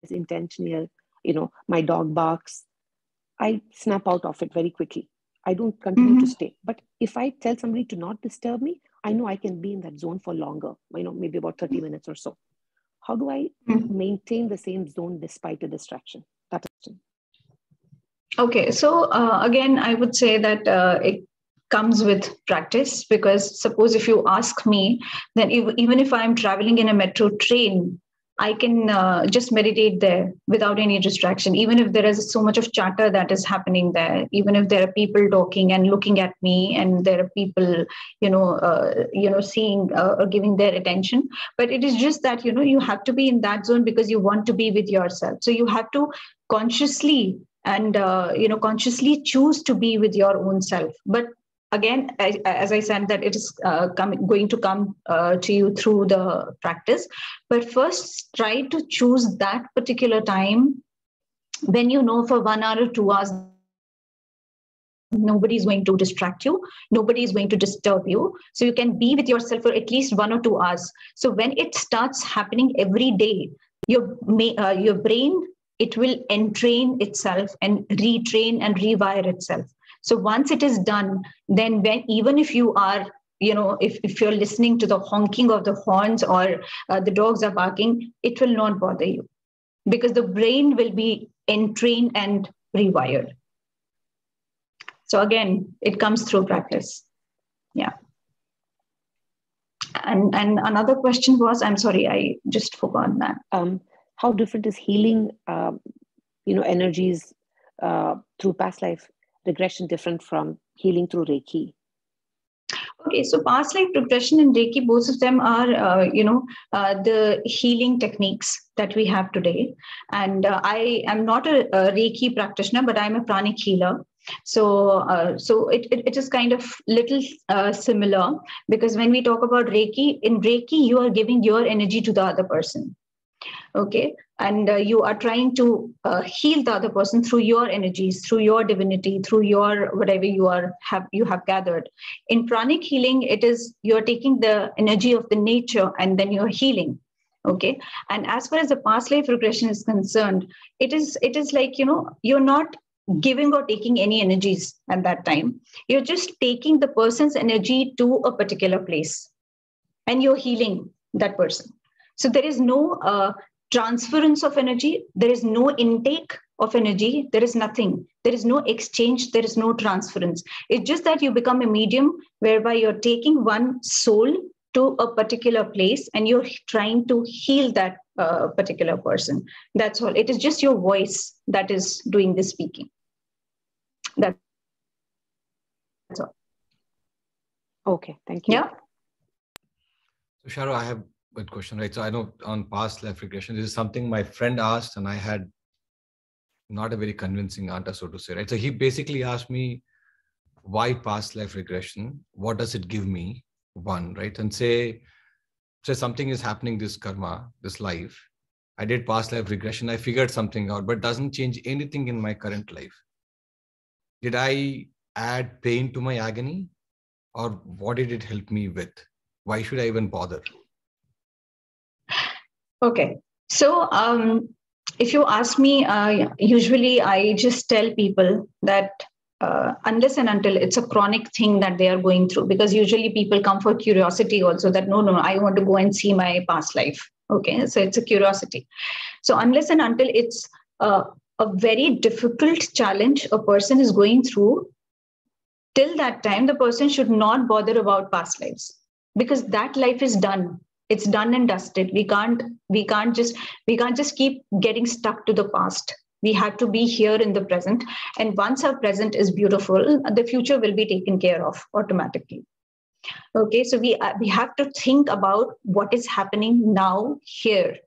intentional, my dog barks. I snap out of it very quickly. I don't continue to stay. But if I tell somebody to not disturb me, I know I can be in that zone for longer, maybe about 30 minutes or so. How do I maintain the same zone despite a distraction? That is. Okay, so again, I would say that it comes with practice, because suppose if you ask me, then even if I'm traveling in a metro train, I can just meditate there without any distraction, even if there is so much of chatter that is happening there, even if there are people talking and looking at me, and there are people, seeing or giving their attention. But it is just that, you have to be in that zone because you want to be with yourself. So you have to consciously and, consciously choose to be with your own self. But again, as I said, that it is going to come to you through the practice. But first, try to choose that particular time when for 1 hour or 2 hours, nobody is going to distract you. Nobody is going to disturb you. So you can be with yourself for at least 1 or 2 hours. So when it starts happening every day, your brain, it will entrain itself and retrain and rewire itself. So once it is done, then even if you are, if you're listening to the honking of the horns or the dogs are barking, it will not bother you, because the brain will be entrained and rewired. So again, it comes through practice. Yeah. And another question was, I'm sorry, I just forgot that. How different is healing, energies through past life regression different from healing through Reiki? Okay, so past life regression and Reiki, both of them are, the healing techniques that we have today. And I am not a Reiki practitioner, but I'm a pranic healer. So it is kind of little similar, because when we talk about Reiki, in Reiki, you are giving your energy to the other person. Okay, and you are trying to heal the other person through your energies, through your divinity, through your whatever you have gathered. In pranic healing, it is you're taking the energy of the nature and then you're healing. Okay, and as far as the past life regression is concerned, it is like you're not giving or taking any energies at that time. You're just taking the person's energy to a particular place, and you're healing that person. So there is no transference of energy. There is no intake of energy. There is nothing. There is no exchange. There is no transference. It's just that you become a medium whereby you're taking one soul to a particular place and you're trying to heal that particular person. That's all. It is just your voice that is doing the speaking. That's all. Okay, thank you. Yeah. So Sharoo, I have a question, right? So I know on past life regression, this is something my friend asked and I had not a very convincing answer, so to say, right? So he basically asked me, why past life regression? What does it give me? One, right? And say something is happening, this karma, this life. I did past life regression. I figured something out, but doesn't change anything in my current life. Did I add pain to my agony? Or what did it help me with? Why should I even bother? Okay. So if you ask me, usually I just tell people that unless and until it's a chronic thing that they are going through, because usually people come for curiosity also, that no, I want to go and see my past life. Okay. So it's a curiosity. So unless and until it's a very difficult challenge a person is going through, till that time, the person should not bother about past lives, because that life is done. It's done and dusted. We can't just keep getting stuck to the past. We have to be here in the present. And once our present is beautiful, the future will be taken care of automatically. Okay, so we have to think about what is happening now here,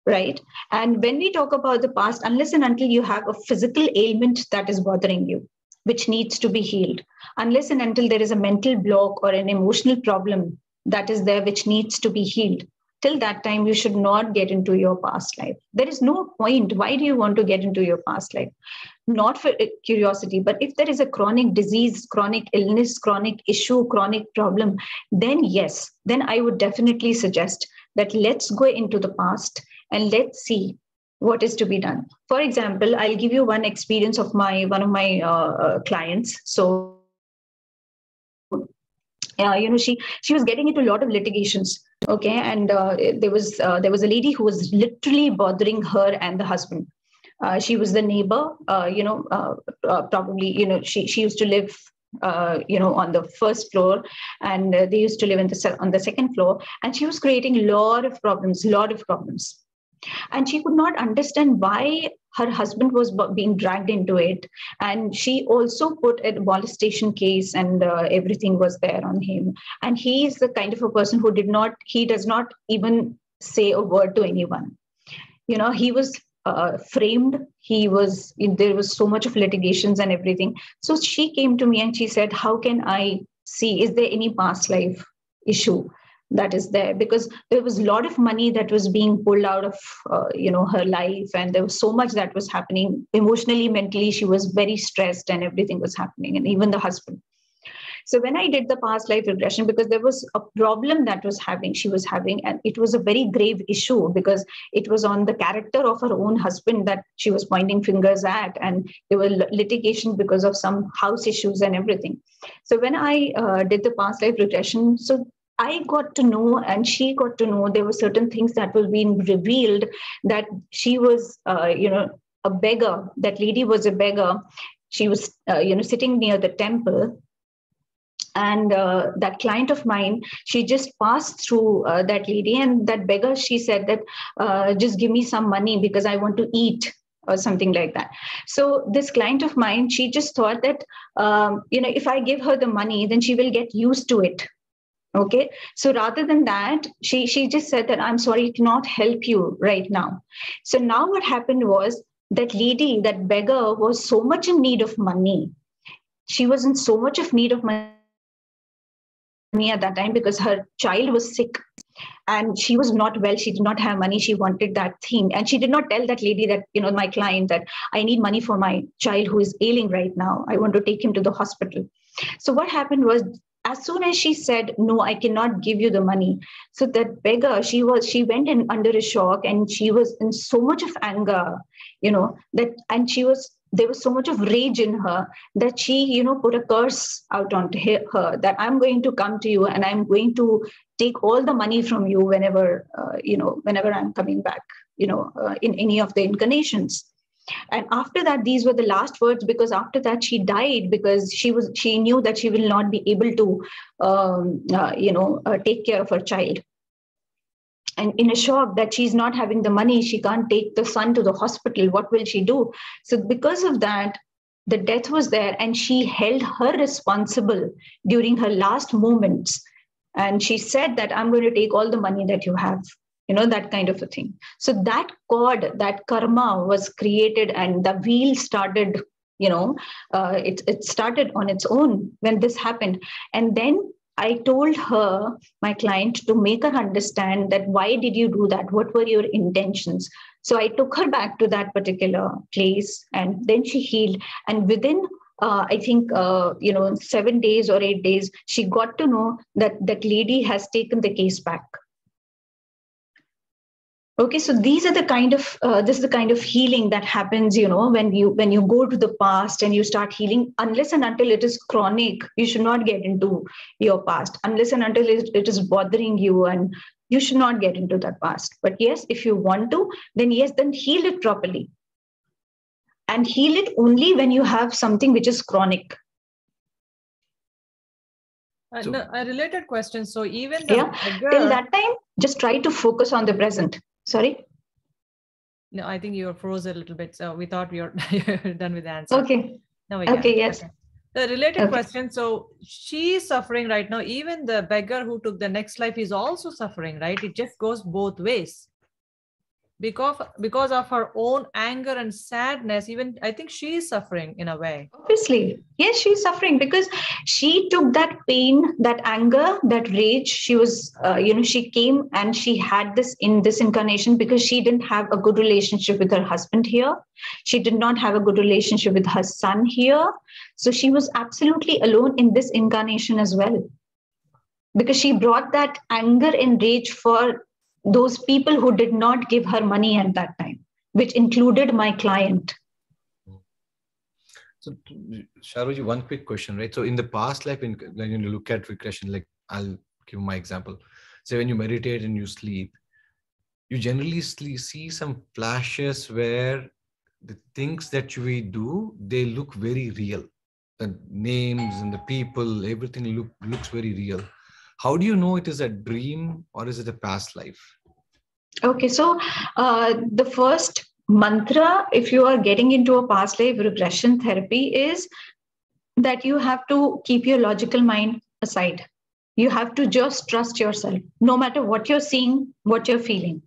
right? And when we talk about the past, unless and until you have a physical ailment that is bothering you, which needs to be healed, unless and until there is a mental block or an emotional problem that is there which needs to be healed, till that time you should not get into your past life. There is no point. Why do you want to get into your past life? Not for curiosity, but if there is a chronic disease, chronic illness, chronic issue, chronic problem, then yes, then I would definitely suggest that let's go into the past and let's see what is to be done. For example, I'll give you one experience of one of my clients. So she was getting into a lot of litigations. Okay, and there was a lady who was literally bothering her and the husband. She was the neighbor. Probably she used to live on the first floor, and they used to live on the second floor, and she was creating a lot of problems. And she could not understand why her husband was being dragged into it. And she also put a molestation case, and everything was there on him. And he is the kind of a person who does not even say a word to anyone. He was framed. There was so much of litigations and everything. So she came to me and she said, how can I see, is there any past life issue that is there? Because there was a lot of money that was being pulled out of her life, and there was so much that was happening emotionally, mentally. She was very stressed and everything was happening, and even the husband. So when I did the past life regression, because there was a problem that she was having, and it was a very grave issue, because it was on the character of her own husband that she was pointing fingers at, and there were litigation because of some house issues and everything. So when I did the past life regression, so I got to know, and she got to know, there were certain things that were being revealed, that she was, a beggar. That lady was a beggar. She was, sitting near the temple. And that client of mine, she just passed through that lady, and that beggar, she said that, just give me some money because I want to eat, or something like that. So this client of mine, she just thought that, if I give her the money, then she will get used to it. Okay. So rather than that, she just said that, I'm sorry, I cannot help you right now. So now what happened was, that lady, that beggar, was so much in need of money. She was in so much of need of money at that time, because her child was sick and she was not well. She did not have money. She wanted that thing. And she did not tell that lady, that, my client, that I need money for my child who is ailing right now. I want to take him to the hospital. So what happened was, as soon as she said, no, I cannot give you the money, so that beggar, she went in under a shock, and she was in so much of anger, there was so much of rage in her, that she, put a curse out onto her, that I'm going to come to you and I'm going to take all the money from you whenever I'm coming back, in any of the incarnations. And after that, these were the last words, because after that she died, because she knew that she will not be able to, take care of her child. And in a shock that she's not having the money, she can't take the son to the hospital. What will she do? So because of that, the death was there, and she held her responsible during her last moments. And she said that, I'm going to take all the money that you have. That kind of a thing. So that cord, that karma was created, and the wheel started, it started on its own when this happened. And then I told her, my client, to make her understand that, why did you do that? What were your intentions? So I took her back to that particular place, and then she healed. And within I think, 7 days or 8 days, she got to know that that lady has taken the case back. Okay, so this is the kind of healing that happens, when you go to the past and you start healing. Unless and until it is chronic, you should not get into your past. Unless and until it is bothering you, and you should not get into that past. But yes, if you want to, then yes, then heal it properly. and heal it only when you have something which is chronic. No, a related question. So even till that time, just try to focus on the present. Sorry. No, I think you were froze a little bit. So we thought we were done with the answer. Okay. No, we okay. Yes. Okay. The related question. So she's suffering right now. Even the beggar who took the next life is also suffering, right? It just goes both ways. Because of her own anger and sadness, even I think she is suffering in a way. Obviously, yes, she's suffering because she took that pain, that anger, that rage. She was, she came and she had this in this incarnation because she didn't have a good relationship with her husband here. She did not have a good relationship with her son here. So she was absolutely alone in this incarnation as well. Because she brought that anger and rage for those people who did not give her money at that time, which included my client. So, Sharoo, one quick question, right? So in the past life, when you look at regression, like I'll give my example. So when you meditate and you sleep, you generally see some flashes where the things that we do, they look very real. The names and the people, everything looks very real. How do you know it is a dream or is it a past life? Okay, so the first mantra, if you are getting into a past life regression therapy, is that you have to keep your logical mind aside. You have to just trust yourself, no matter what you're seeing, what you're feeling.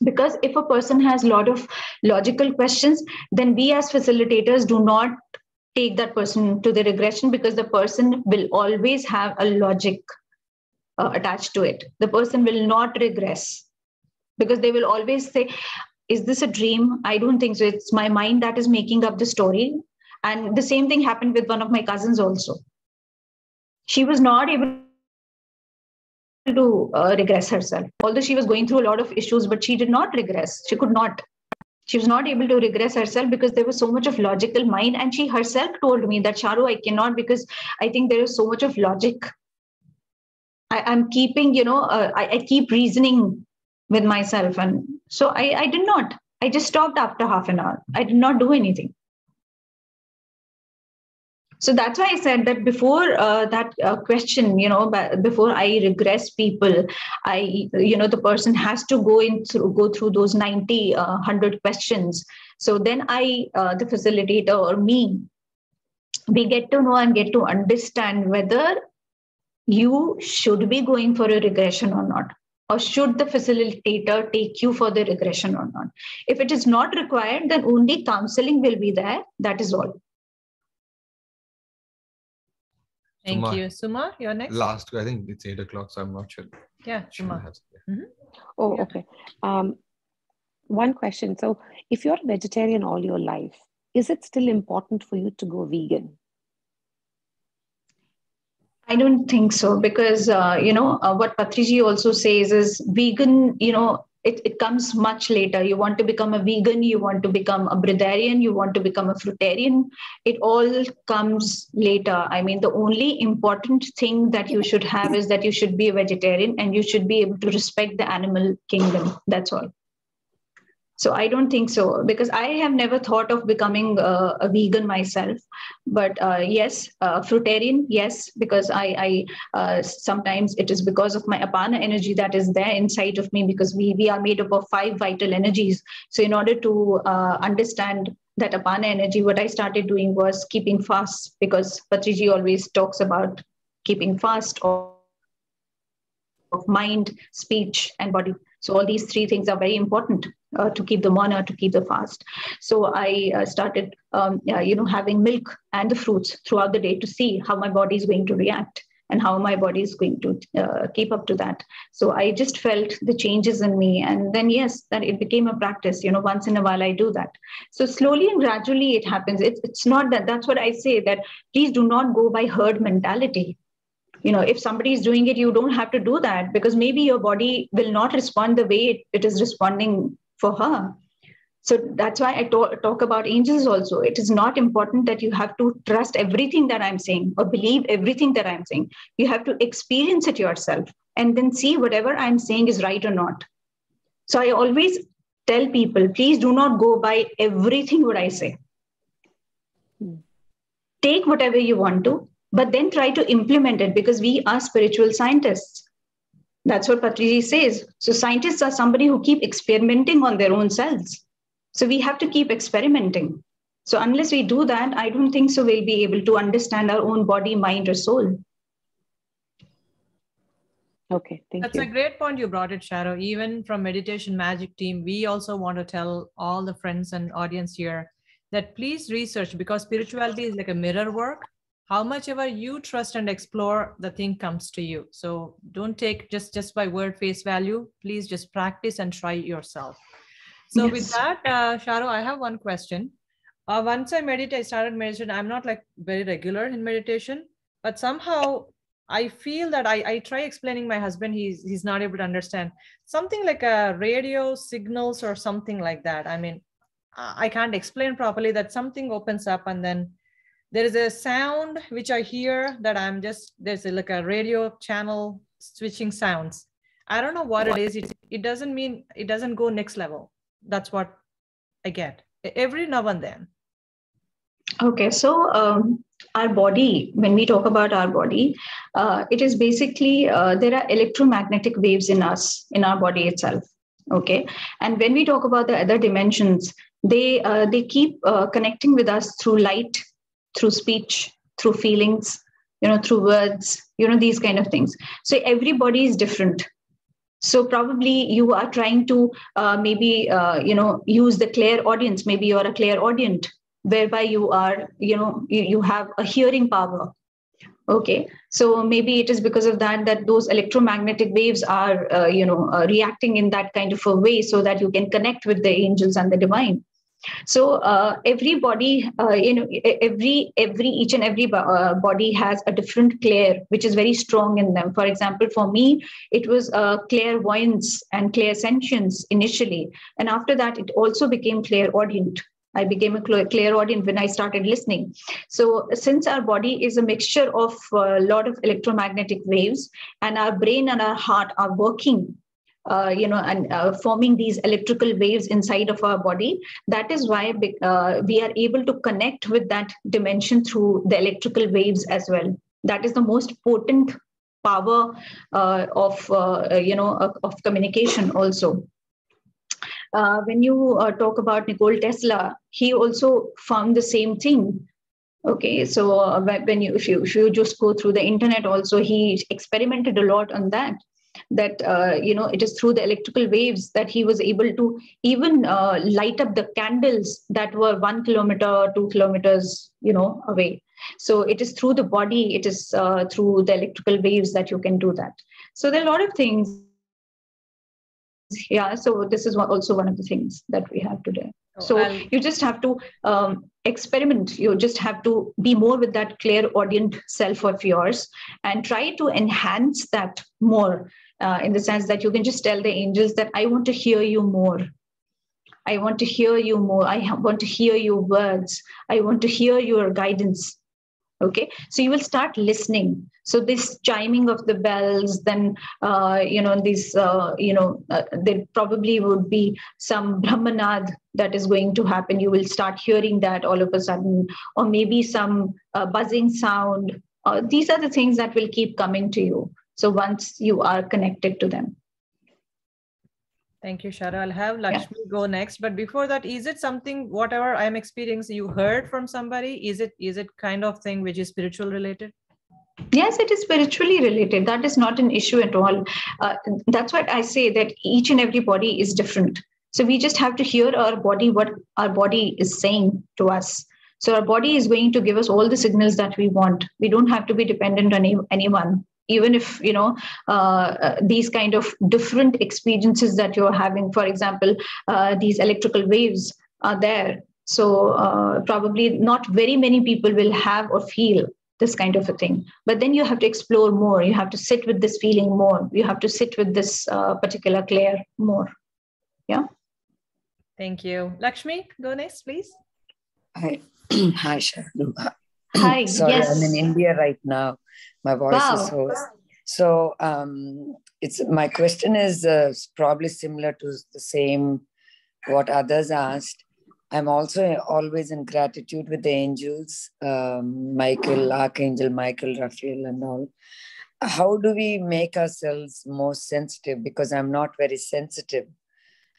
Because if a person has a lot of logical questions, then we as facilitators do not take that person to the regression because the person will always have a logic attached to it. The person will not regress because they will always say, is this a dream? I don't think so. It's my mind that is making up the story. And the same thing happened with one of my cousins also. She was not able to regress herself. Although she was going through a lot of issues, but she did not regress. She could not. She was not able to regress herself because there was so much of logical mind. And she herself told me that, Sharoo, I cannot because I think there is so much of logic. I'm keeping, I keep reasoning with myself. And so I did not. I just stopped after half an hour. I did not do anything. So that's why I said that before that question, before I regress people, the person has to go through those 90, 100 questions. So then the facilitator or me, we get to know and get to understand whether you should be going for a regression or not, or should the facilitator take you for the regression or not. If it is not required, then only counseling will be there. That is all. Thank you. Suma, you're next. Last, I think it's 8 o'clock, so I'm not sure. Yeah, Suma. Oh, okay. One question. So if you're a vegetarian all your life, is it still important for you to go vegan? I don't think so because, what Patriji also says is vegan, it comes much later. You want to become a vegan, you want to become a breatharian, you want to become a fruitarian. It all comes later. I mean, the only important thing that you should have is that you should be a vegetarian and you should be able to respect the animal kingdom. That's all. So I don't think so because I have never thought of becoming a vegan myself. But yes, fruitarian, yes, because I sometimes it is because of my apana energy that is there inside of me because we are made up of 5 vital energies. So in order to understand that apana energy, what I started doing was keeping fast because Patriji always talks about keeping fast of mind, speech, and body. So all these 3 things are very important to keep the mana, to keep the fast. So I started, having milk and the fruits throughout the day to see how my body is going to react and how my body is going to keep up to that. So I just felt the changes in me. And then, yes, that it became a practice, once in a while I do that. So slowly and gradually it happens. It's not that, that's what I say, that please do not go by herd mentality. If somebody is doing it, you don't have to do that because maybe your body will not respond the way it is responding for her. So that's why I talk about angels also. It is not important that you have to trust everything that I'm saying or believe everything that I'm saying. You have to experience it yourself and then see whatever I'm saying is right or not. So I always tell people, please do not go by everything what I say. Take whatever you want to, but then try to implement it, because we are spiritual scientists. That's what Patriji says. So scientists are somebody who keep experimenting on their own selves. So we have to keep experimenting. So unless we do that, I don't think so we'll be able to understand our own body, mind, or soul. Okay, thank you. That's a great point you brought it, Sharoo. Even from Meditation Magic team, we also want to tell all the friends and audience here that please research, because spirituality is like a mirror work. How much ever you trust and explore, the thing comes to you. So don't take just by word face value. Please just practice and try yourself. So with that, Sharoo, I have one question. Once I meditate, I started meditation. I'm not like very regular in meditation, but somehow I feel that I try explaining my husband, he's not able to understand. Something like a radio signals or something like that. I mean, I can't explain properly, that something opens up and then there is a sound which I hear that there's like a radio channel switching sounds. I don't know what it is. It doesn't mean it doesn't go next level. That's what I get every now and then. Okay, so our body, when we talk about our body, it is basically, there are electromagnetic waves in us, in our body itself. Okay, and when we talk about the other dimensions, they keep connecting with us through light, through speech, through feelings, through words, these kind of things. So everybody is different. So probably you are trying to maybe use the clairaudience. Maybe you are a clairaudient, whereby you are, you have a hearing power. Okay, so maybe it is because of that those electromagnetic waves are reacting in that kind of a way, so that you can connect with the angels and the divine. So everybody, each and every body has a different clair, which is very strong in them. For example, for me, it was clairvoyance and clairsentience initially, and after that, it also became clairaudient. I became a clairaudient when I started listening. So since our body is a mixture of a lot of electromagnetic waves, and our brain and our heart are working, forming these electrical waves inside of our body, that is why we are able to connect with that dimension through the electrical waves as well. That is the most potent power of communication also. When you talk about Nikola Tesla, he also found the same thing. Okay, so if you just go through the internet, also he experimented a lot on that. That it is through the electrical waves that he was able to even light up the candles that were 1 kilometer, 2 kilometers, away. So it is through the body, it is through the electrical waves that you can do that. So there are a lot of things. Yeah, so this is also one of the things that we have today. So you just have to experiment. You just have to be more with that clairaudient self of yours and try to enhance that more, in the sense that you can just tell the angels that I want to hear you more. I want to hear you more. I want to hear your words. I want to hear your guidance. Okay, so you will start listening. So this chiming of the bells, then there probably would be some Brahmanad that is going to happen. You will start hearing that all of a sudden, or maybe some buzzing sound. These are the things that will keep coming to you. So once you are connected to them. Thank you, Sharoo. I'll have Lakshmi go next. But before that, is it something, whatever I'm experiencing, you heard from somebody? Is it kind of thing which is spiritual related? Yes, it is spiritually related. That is not an issue at all. That's what I say, that each and every body is different. So we just have to hear our body, what our body is saying to us. So our body is going to give us all the signals that we want. We don't have to be dependent on anyone. Even if, these kind of different experiences that you're having, for example, these electrical waves are there. So probably not very many people will have or feel this kind of a thing. But then you have to explore more. You have to sit with this feeling more. You have to sit with this particular clair more. Yeah. Thank you. Lakshmi, go next, please. Hi, hi, Sharoo. Hi. Sorry, yes. I'm in India right now. My voice is hoarse. So my question is probably similar to the same what others asked. I'm also always in gratitude with the angels, Michael, Archangel Michael, Raphael and all. How do we make ourselves more sensitive? Because I'm not very sensitive.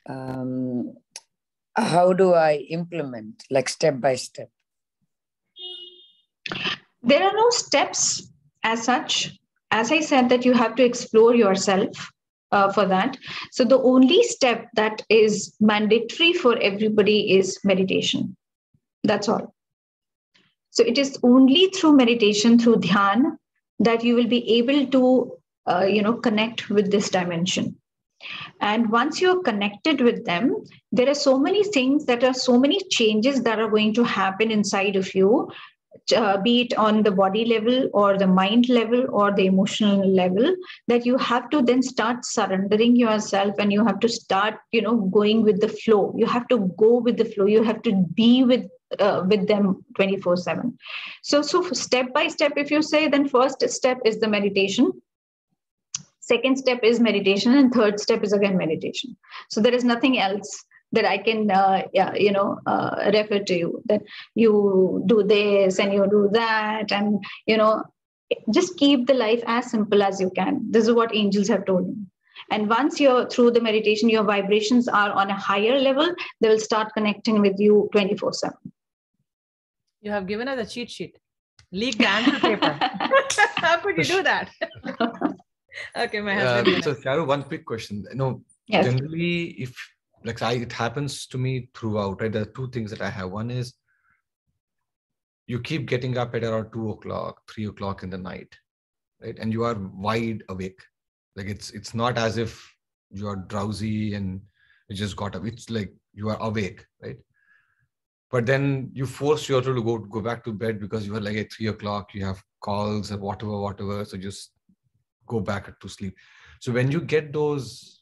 How do I implement, like step by step? There are no steps as such. As I said, that you have to explore yourself for that. So the only step that is mandatory for everybody is meditation. That's all. So it is only through meditation, through dhyan, that you will be able to, connect with this dimension. And once you're connected with them, there are so many things, that are so many changes that are going to happen inside of you, be it on the body level or the mind level or the emotional level, that you have to then start surrendering yourself, and you have to start, going with the flow. You have to go with the flow. You have to be with them 24/7. So step by step, if you say, then first step is the meditation. Second step is meditation, and third step is again meditation. So there is nothing else that I can, refer to you, that you do this and you do that, and, just keep the life as simple as you can. This is what angels have told me. And once you're through the meditation, your vibrations are on a higher level, they will start connecting with you 24/7. You have given us a cheat sheet. Leak the answer paper. How could you do that? Okay, my husband. So, Sharoo, one quick question. Yes. Generally, if it happens to me throughout, right? There are two things that I have. One is you keep getting up at around 2 o'clock, 3 o'clock in the night, right? And you are wide awake. Like it's not as if you are drowsy and you just got up. It's like you are awake, right? But then you force yourself to go back to bed because you are like at 3 o'clock, you have calls or whatever. So just go back to sleep. So when you get those,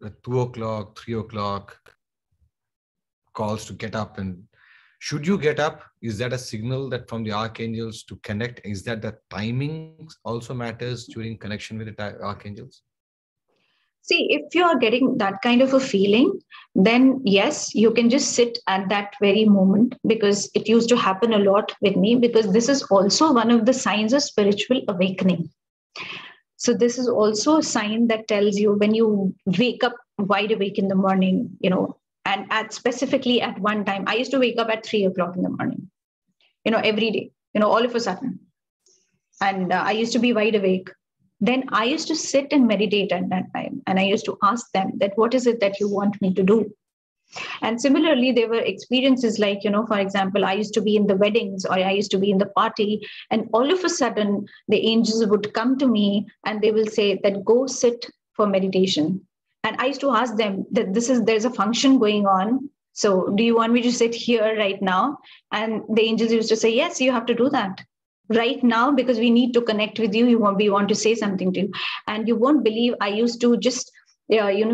at 2 o'clock, 3 o'clock calls to get up, and should you get up? Is that a signal that from the archangels to connect? Is that the timing also matters during connection with the archangels? See, if you are getting that kind of a feeling, then yes, you can just sit at that very moment, because it used to happen a lot with me, because this is also one of the signs of spiritual awakening. So this is also a sign that tells you when you wake up wide awake in the morning, and specifically at one time. I used to wake up at 3 o'clock in the morning, every day, all of a sudden. And I used to be wide awake. Then I used to sit and meditate at that time. And I used to ask them that, what is it that you want me to do? And similarly, there were experiences like, for example, I used to be in the weddings, or I used to be in the party, and all of a sudden the angels would come to me and they will say that, go sit for meditation. And I used to ask them that there's a function going on. So do you want me to sit here right now? And the angels used to say, yes, you have to do that right now, because we need to connect with you. We want to say something to you. And you won't believe, I used to just,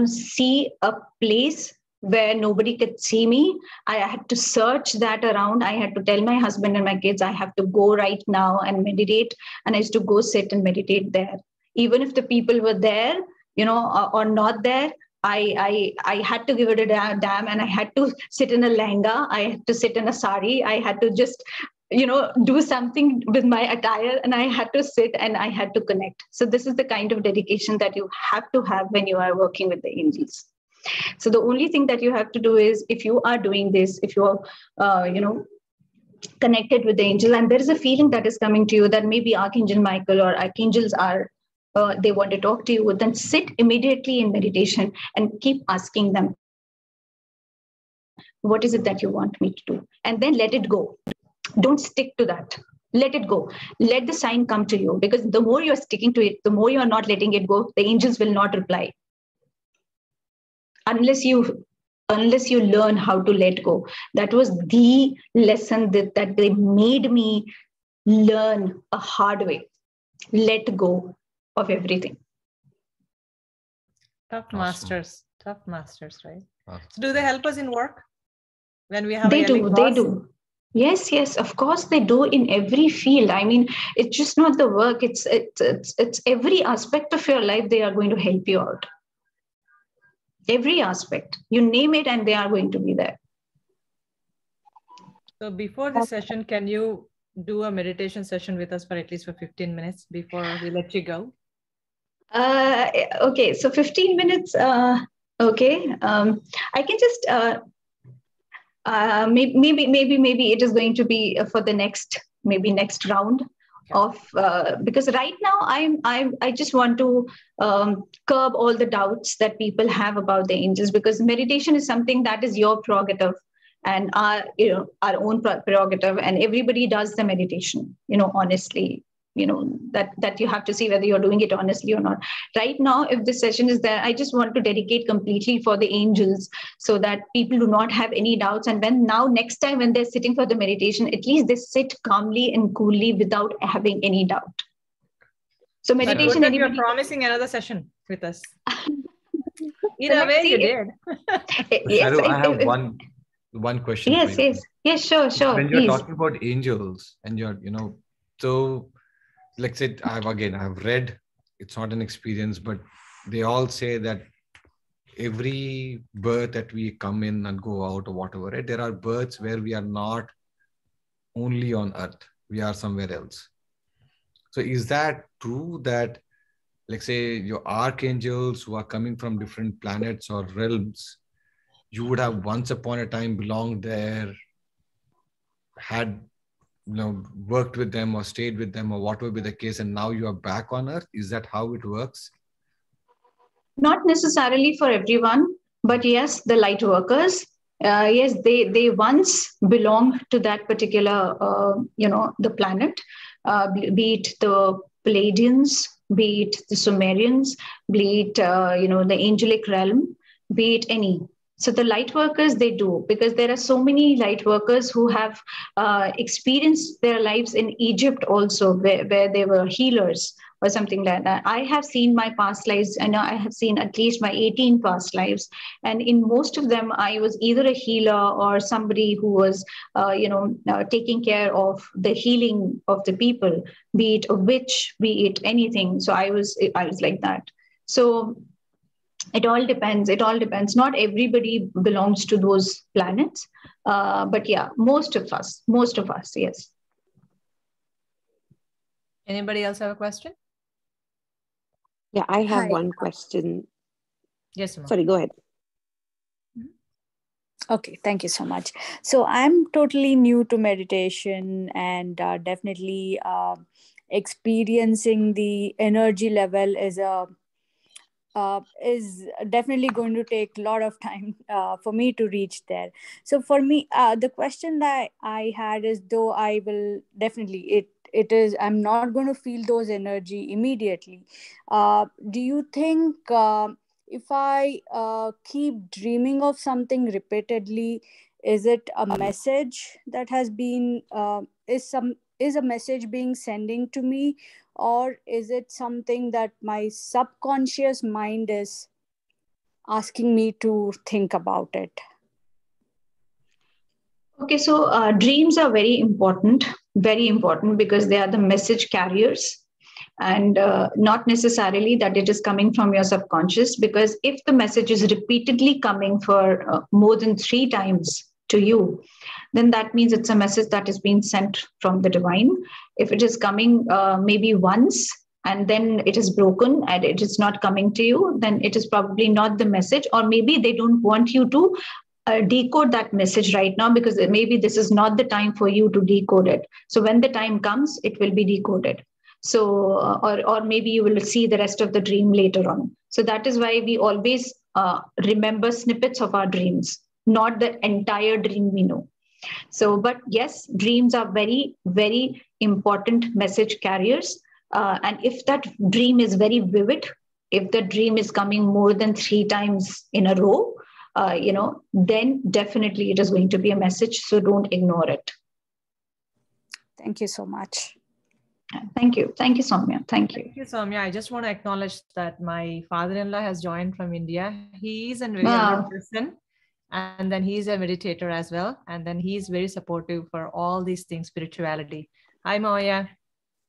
see a place where nobody could see me. I had to search that around. I had to tell my husband and my kids, I have to go right now and meditate. And I used to go sit and meditate there. Even if the people were there, or not there, I had to give it a damn, and I had to sit in a lehenga. I had to sit in a sari. I had to just, do something with my attire, and I had to sit and I had to connect. So this is the kind of dedication that you have to have when you are working with the angels. So the only thing that you have to do is, if you are doing this, if you are, connected with the angel, and there is a feeling that is coming to you that maybe Archangel Michael or archangels are, they want to talk to you, then sit immediately in meditation and keep asking them, what is it that you want me to do? And then let it go. Don't stick to that. Let it go. Let the sign come to you, because the more you're sticking to it, the more you're not letting it go, the angels will not reply. Unless you learn how to let go. That was the lesson that they made me learn a hard way. Let go of everything. Tough masters, right? Awesome. So do they help us in work when we have They do. Yes, of course they do, in every field. I mean, it's just not the work, it's every aspect of your life. They are going to help you out. every aspect. You name it and they are going to be there. So before this session, can you do a meditation session with us for at least 15 minutes before we let you go? Okay, so 15 minutes. Okay, I can just maybe it is going to be for the next round of because right now I just want to curb all the doubts that people have about the angels, because meditation is something that is your prerogative and our own prerogative, and everybody does the meditation, honestly. That you have to see whether you're doing it honestly or not. Right now, if this session is there, I just want to dedicate completely for the angels, so that people do not have any doubts. And next time when they're sitting for the meditation, at least they sit calmly and coolly without having any doubt. So meditation, you're promising another session with us. In a way, you did. Yes, Sharoo, I have one question. Yes, sure. When you're talking about angels and you're, so let's say I've read, it's not an experience, but they all say that every birth that we come in and go out or whatever, right? There are births where we are not only on earth, we are somewhere else. So is that true that, let's say, your archangels who are coming from different planets or realms, you would have once upon a time belonged there, had worked with them or stayed with them or whatever be the case, and now you are back on earth? Is that how it works? Not necessarily for everyone, but yes, the light workers, yes, they once belonged to that particular the planet, be it the Palladians, be it the Sumerians, be it the angelic realm, be it any. So the light workers, they do, because there are so many light workers who have experienced their lives in Egypt also, where they were healers or something like that. I have seen my past lives. I know I have seen at least my 18 past lives. And in most of them, I was either a healer or somebody who was, taking care of the healing of the people, be it a witch, be it anything. So I was like that. So it all depends. Not everybody belongs to those planets. But yeah, most of us, yes. Anybody else have a question? Yeah, I have one question. Yes, ma'am. Sorry, go ahead. Okay, thank you so much. So I'm totally new to meditation and definitely experiencing the energy level is definitely going to take a lot of time for me to reach there. So for me, the question that I had is, though I will definitely, it is, I'm not going to feel those energy immediately. Do you think if I keep dreaming of something repeatedly, is it a message that has been, is a message being sending to me, or is it something that my subconscious mind is asking me to think about it? Okay, so dreams are very important, because they are the message carriers, and not necessarily that it is coming from your subconscious, because if the message is repeatedly coming for more than 3 times to you, then that means it's a message that is being sent from the divine. If it is coming maybe once and then it is broken and it is not coming to you, then it is probably not the message, or maybe they don't want you to decode that message right now, because maybe this is not the time for you to decode it. So when the time comes, it will be decoded. So or maybe you will see the rest of the dream later on. So that is why we always remember snippets of our dreams, not the entire dream we know. So, but yes, dreams are very, very important message carriers. And if that dream is very vivid, if the dream is coming more than 3 times in a row, then definitely it is going to be a message. So don't ignore it. Thank you so much. Thank you. Thank you, Soumya. Thank you. Thank you, Soumya. I just want to acknowledge that my father-in-law has joined from India. He is a very elderly person, and then he's a meditator as well. And then he's very supportive for all these things, spirituality. Hi, Moya.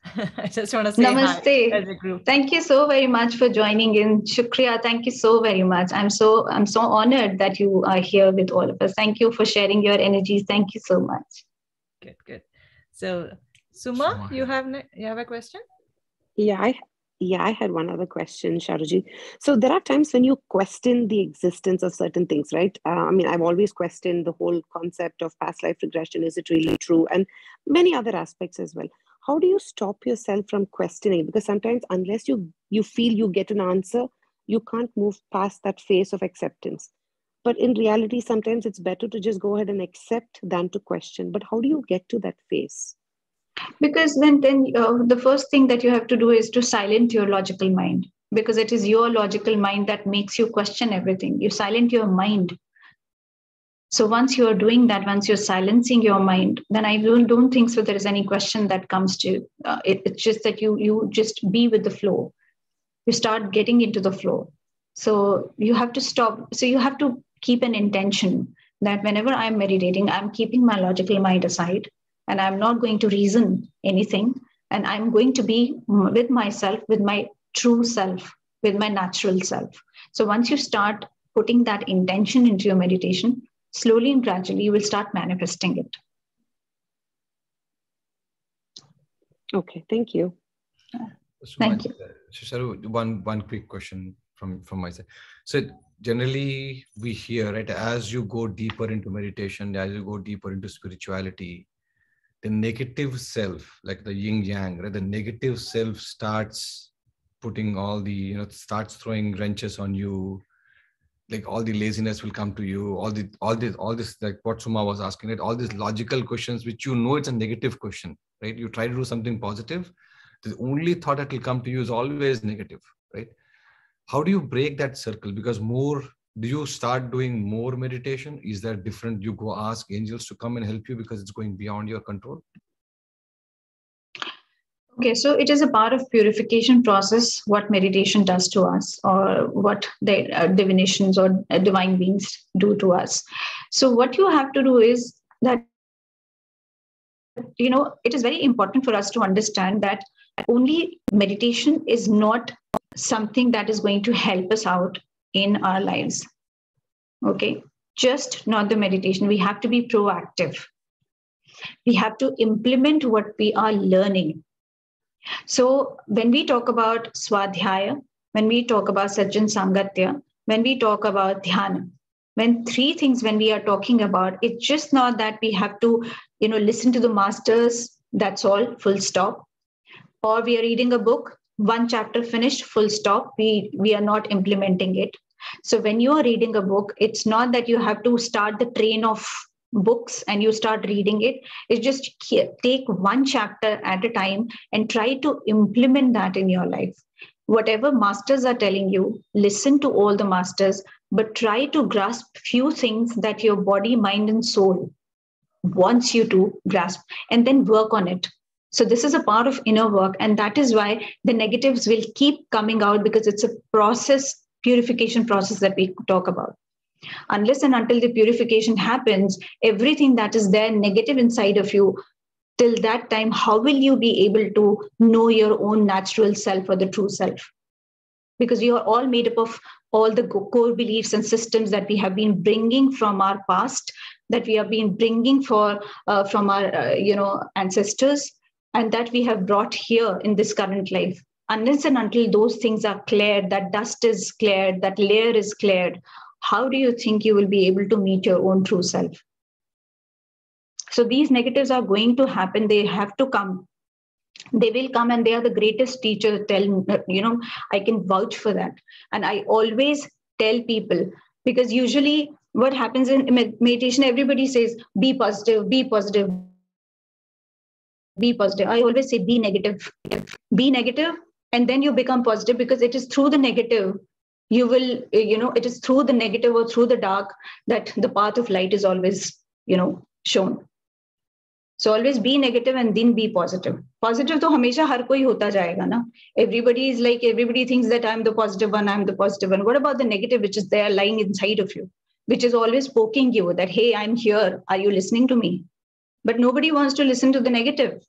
I just want to say Namaste. hi as a group. Thank you so very much for joining in. Shukriya. Thank you so very much. I'm so honored that you are here with all of us. Thank you for sharing your energies. Thank you so much. Good. So, Suma, you have a question? Yeah, I had one other question, Sharuji. So there are times when you question the existence of certain things, right? I mean, I've always questioned the whole concept of past life regression. Is it really true? And many other aspects as well. How do you stop yourself from questioning? Because sometimes unless you feel you get an answer, you can't move past that phase of acceptance. But in reality, sometimes it's better to just go ahead and accept than to question. But how do you get to that phase? Because then the first thing that you have to do is to silence your logical mind, because it is your logical mind that makes you question everything. You silence your mind. So once you are doing that, once you're silencing your mind, then I don't think so there is any question that comes to it's just that you just be with the flow. You start getting into the flow. So you have to stop. So you have to keep an intention that whenever I'm meditating, I'm keeping my logical mind aside, and I'm not going to reason anything. And I'm going to be with myself, with my true self, with my natural self. So once you start putting that intention into your meditation, slowly and gradually, you will start manifesting it. Okay, thank you. Thank you. Sharoo, one quick question from my side. So generally we hear, right, as you go deeper into meditation, as you go deeper into spirituality, the negative self, like the yin yang, right, the negative self starts putting all the, starts throwing wrenches on you. Like all the laziness will come to you, all this, like what Suma was asking, right? All these logical questions, which it's a negative question, right? You try to do something positive, the only thought that will come to you is always negative, right? How do you break that circle? Because do you start doing more meditation? Is that different? You go ask angels to come and help you because it's going beyond your control? Okay, so it is a part of purification process, what meditation does to us, or what the divinations or divine beings do to us. So what you have to do is that, it is very important for us to understand that only meditation is not something that is going to help us out in our lives. Okay, just not the meditation. We have to be proactive. We have to implement what we are learning. So when we talk about Swadhyaya, when we talk about Sajjan Sangatya, when we talk about Dhyana, when we are talking about, it's just not that we have to, listen to the masters, that's all, full stop. Or we are reading a book, one chapter finished, full stop. We are not implementing it. So when you are reading a book, it's not that you have to start the train of books and you start reading it. It's just take one chapter at a time and try to implement that in your life. Whatever masters are telling you, listen to all the masters, but try to grasp few things that your body, mind, and soul wants you to grasp, and then work on it. So this is a part of inner work, and that is why the negatives will keep coming out, because it's a process, purification process that we talk about. Unless and until the purification happens, everything that is there negative inside of you, till that time, how will you be able to know your own natural self or the true self? Because you are all made up of all the core beliefs and systems that we have been bringing from our past, that we have been bringing from our ancestors, and that we have brought here in this current life. Unless and until those things are cleared, that dust is cleared, that layer is cleared, how do you think you will be able to meet your own true self? So these negatives are going to happen. They have to come. They will come, and they are the greatest teacher. I can vouch for that. And I always tell people, because usually what happens in meditation, everybody says, be positive, be positive, be positive. I always say, be negative, and then you become positive, because it is through the negative you will, it is through the negative or through the dark that the path of light is always, shown. So always be negative and then be positive. Positive to hamesha har koi hota jayega na. Everybody thinks that I'm the positive one, I'm the positive one. What about the negative, which is there lying inside of you, which is always poking you that, hey, I'm here. Are you listening to me? But nobody wants to listen to the negative.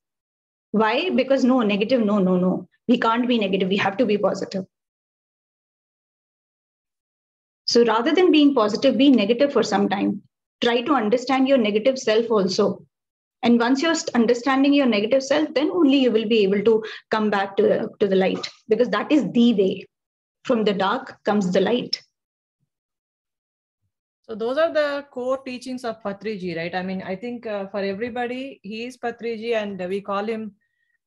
Why? Because no, negative, no. We can't be negative. We have to be positive. So rather than being positive, be negative for some time. Try to understand your negative self also. And once you're understanding your negative self, then only you will be able to come back to the light, because that is the way. From the dark comes the light. So those are the core teachings of Patriji, right? I mean, I think for everybody, he is Patriji, and we call him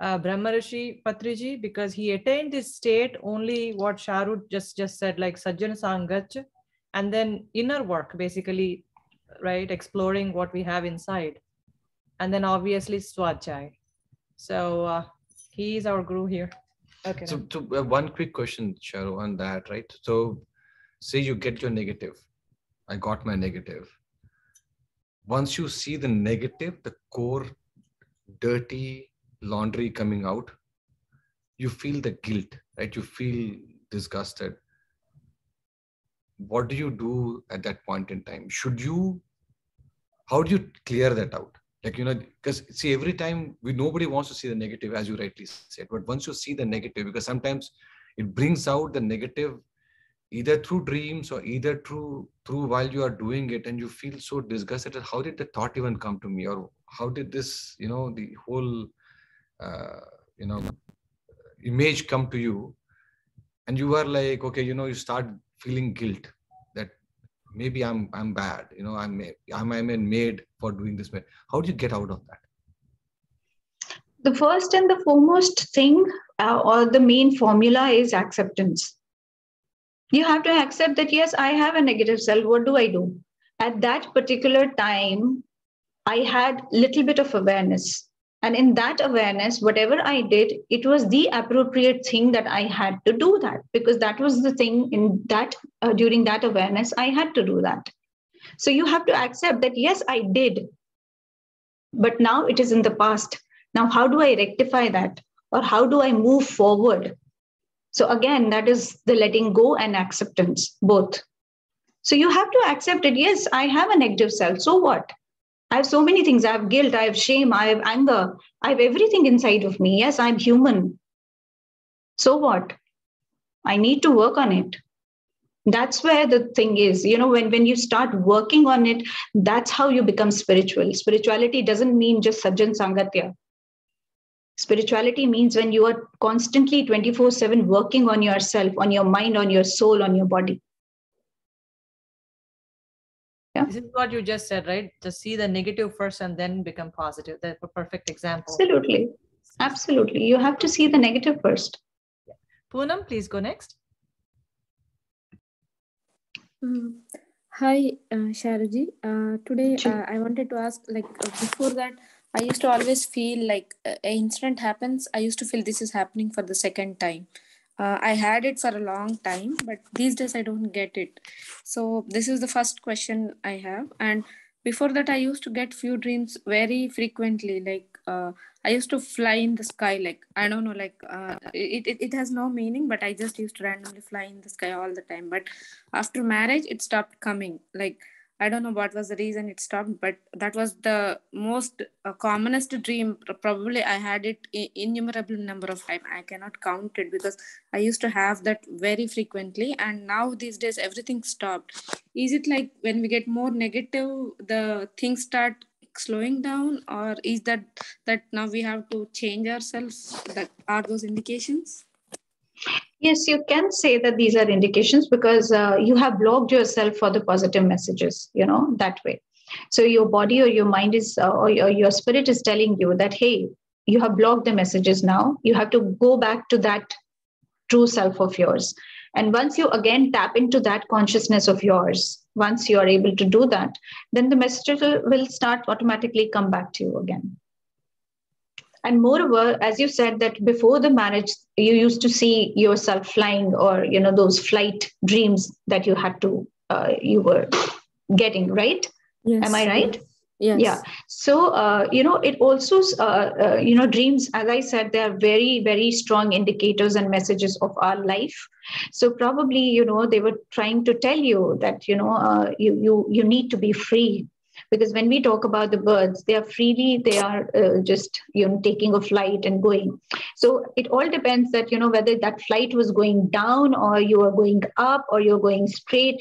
Brahmarishi Patriji because he attained this state only what Sharoo just said, like Sajjana Sangach, and then inner work, basically, right? Exploring what we have inside. And then obviously Swachai. So he is our guru here. Okay. So one quick question, Sharoo, on that, right? So say you get your negative. I got my negative. Once you see the negative, the core dirty laundry coming out, you feel the guilt, right? You feel disgusted. What do you do at that point in time? How do you clear that out? Like, because see, every time nobody wants to see the negative, as you rightly said, but once you see the negative, because sometimes it brings out the negative either through dreams or either through while you are doing it, and you feel so disgusted. How did the thought even come to me? Or how did this, the whole, image come to you? And you are like, okay, you start feeling guilt that maybe I'm bad, I'm made for doing this. How do you get out of that? The first and the foremost thing or the main formula is acceptance. You have to accept that, yes, I have a negative self. What do I do? At that particular time, I had little bit of awareness. And in that awareness, whatever I did, it was the appropriate thing that I had to do that, because that was the thing in that during that awareness, I had to do that. So you have to accept that, yes, I did, but now it is in the past. Now, how do I rectify that? Or how do I move forward? So again, that is the letting go and acceptance, both. So you have to accept it. Yes, I have a negative self. So what? I have so many things. I have guilt, I have shame, I have anger, I have everything inside of me. Yes, I'm human. So what? I need to work on it. That's where the thing is, when you start working on it, that's how you become spiritual. Spirituality doesn't mean just Sajjan Sangatya. Spirituality means when you are constantly 24/7 working on yourself, on your mind, on your soul, on your body. Yeah. This is what you just said, right? Just see the negative first and then become positive. That's a perfect example. Absolutely. Absolutely. You have to see the negative first. Yeah. Poonam, please go next. Hi, Sharuji. Today, I wanted to ask, before that, I used to always feel like an incident happens. I used to feel this is happening for the second time. I had it for a long time, but these days I don't get it. So this is the first question I have. And before that, I used to get few dreams very frequently. I used to fly in the sky. I don't know, it has no meaning, but I just used to randomly fly in the sky all the time. But after marriage, it stopped coming. I don't know what was the reason it stopped, but that was the most commonest dream. Probably I had it innumerable number of times. I cannot count it because I used to have that very frequently. And now these days, everything stopped. Is it like when we get more negative, the things start slowing down, or is that now we have to change ourselves? That are those indications? Yes, you can say that these are indications because you have blocked yourself for the positive messages, that way. So your body or your mind is, or your spirit is telling you that, hey, you have blocked the messages now. You have to go back to that true self of yours. And once you again tap into that consciousness of yours, once you are able to do that, then the messages will start automatically come back to you again. And moreover, as you said that before the marriage, you used to see yourself flying, or, those flight dreams that you had to, you were getting, right? Yes. Am I right? Yes. Yeah. So, it also, dreams, as I said, they are very, very strong indicators and messages of our life. So probably, they were trying to tell you that, you need to be free. Because when we talk about the birds, they are just, taking a flight and going. So it all depends that, whether that flight was going down or you are going up or you're going straight,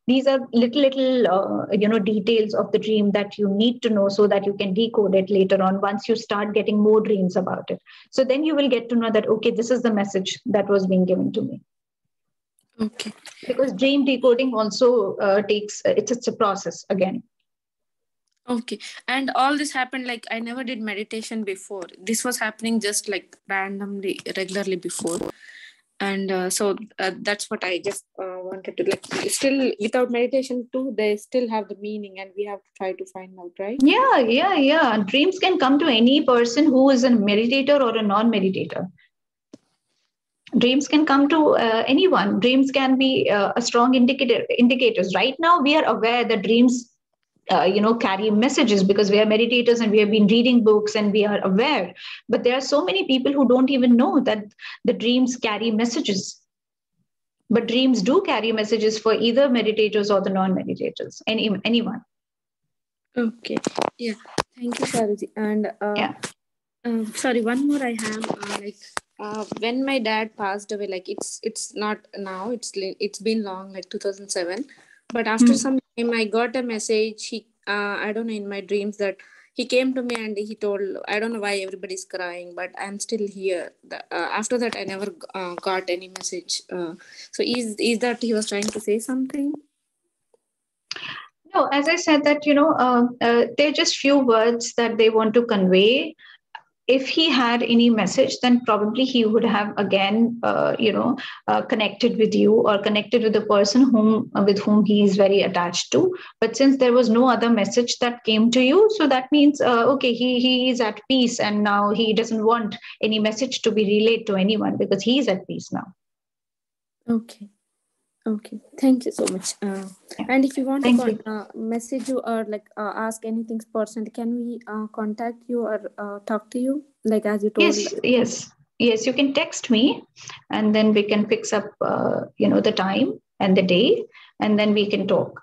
these are little details of the dream that you need to know so that you can decode it later on once you start getting more dreams about it. So then you will get to know that, okay, this is the message that was being given to me. Okay. Because dream decoding also takes, it's a process again. Okay. And all this happened, like, I never did meditation before. This was happening just like randomly, regularly before. And so that's what I just wanted to, like, still without meditation too, they still have the meaning and we have to try to find out, right? Yeah. Dreams can come to any person who is a meditator or a non-meditator. Dreams can come to anyone. Dreams can be a strong indicators. Right now, we are aware that dreams carry messages because we are meditators and we have been reading books and we are aware. But there are so many people who don't even know that the dreams carry messages. But dreams do carry messages for either meditators or the non-meditators, anyone. Okay. Yeah. Thank you, Sharoo. And sorry, one more I have. When my dad passed away, like, it's not now. It's been long, like 2007. But after some time, I got a message. I don't know, in my dreams, that he came to me and he told, I don't know why everybody's crying, but I'm still here. After that, I never got any message. So is that he was trying to say something? No, as I said that, they're just few words that they want to convey. If he had any message, then probably he would have again, connected with you or connected with the person with whom he is very attached to. But since there was no other message that came to you, so that means, okay, he is at peace and now he doesn't want any message to be relayed to anyone because he is at peace now. Okay. Thank you so much. And if you want to message you or ask anything personally, can we contact you or talk to you? Like, as you told. Yes. You can text me, and then we can fix up, the time and the day, and then we can talk.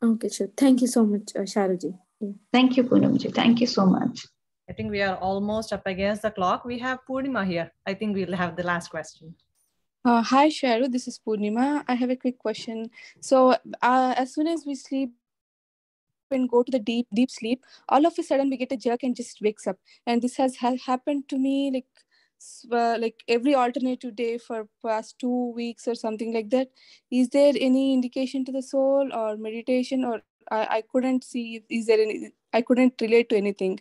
Okay, sure. Thank you so much, Sharoo. Yeah. Thank you, Poonamji. Thank you so much. I think we are almost up against the clock. We have Purnima here. I think we'll have the last question. Hi, Sharoo. This is Purnima. I have a quick question. So, as soon as we sleep and go to the deep sleep, all of a sudden we get a jerk and just wakes up. And this has happened to me like every alternative day for past 2 weeks or something like that. Is there any indication to the soul or meditation, or I couldn't see? Is there any? I couldn't relate to anything.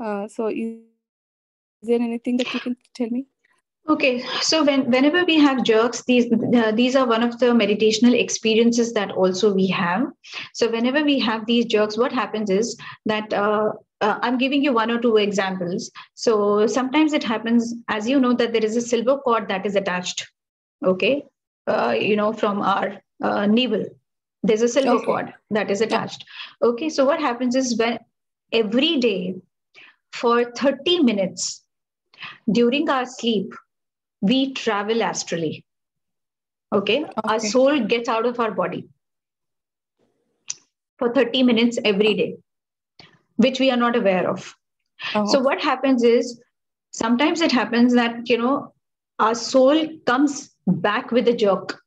So, is there anything that you can tell me? Okay, so whenever we have jerks, these are one of the meditational experiences that also we have. So whenever we have these jerks, what happens is that I'm giving you one or two examples. So sometimes it happens, as you know, that there is a silver cord that is attached, okay, from our navel. There's a silver cord that is attached. Okay, so what happens is when every day for 30 minutes during our sleep, we travel astrally. Okay? Our soul gets out of our body for 30 minutes every day, which we are not aware of. So what happens is, sometimes it happens that, our soul comes back with a jerk.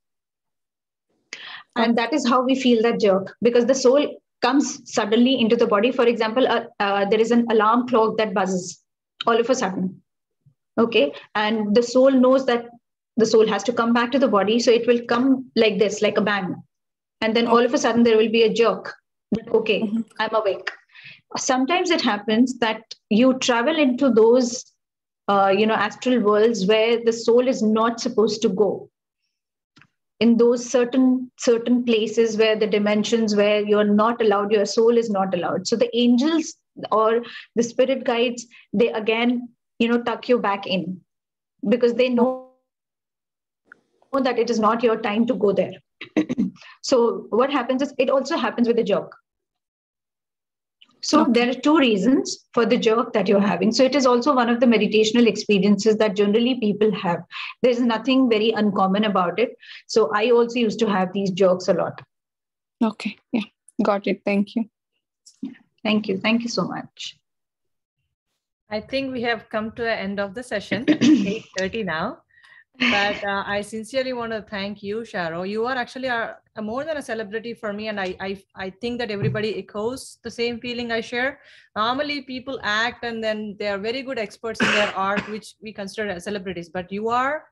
And that is how we feel that jerk, because the soul comes suddenly into the body. For example, there is an alarm clock that buzzes all of a sudden. Okay. And the soul knows that the soul has to come back to the body. So it will come like this, like a bang. And then all of a sudden there will be a jerk. Okay, I'm awake. Sometimes it happens that you travel into those, astral worlds where the soul is not supposed to go. In those certain places where the dimensions where you're not allowed, your soul is not allowed. So the angels or the spirit guides, they again, tuck you back in because they know that it is not your time to go there. So what happens is, it also happens with the jerk. So there are two reasons for the jerk that you're having. So it is also one of the meditational experiences that generally people have. There's nothing very uncommon about it. So I also used to have these jerks a lot. Okay. Yeah. Got it. Thank you. Thank you. Thank you so much. I think we have come to the end of the session. 8:30 now. But I sincerely want to thank you, Sharoo. You are actually more than a celebrity for me. And I think that everybody echoes the same feeling I share. Normally people act and then they are very good experts in their art, which we consider as celebrities. But you are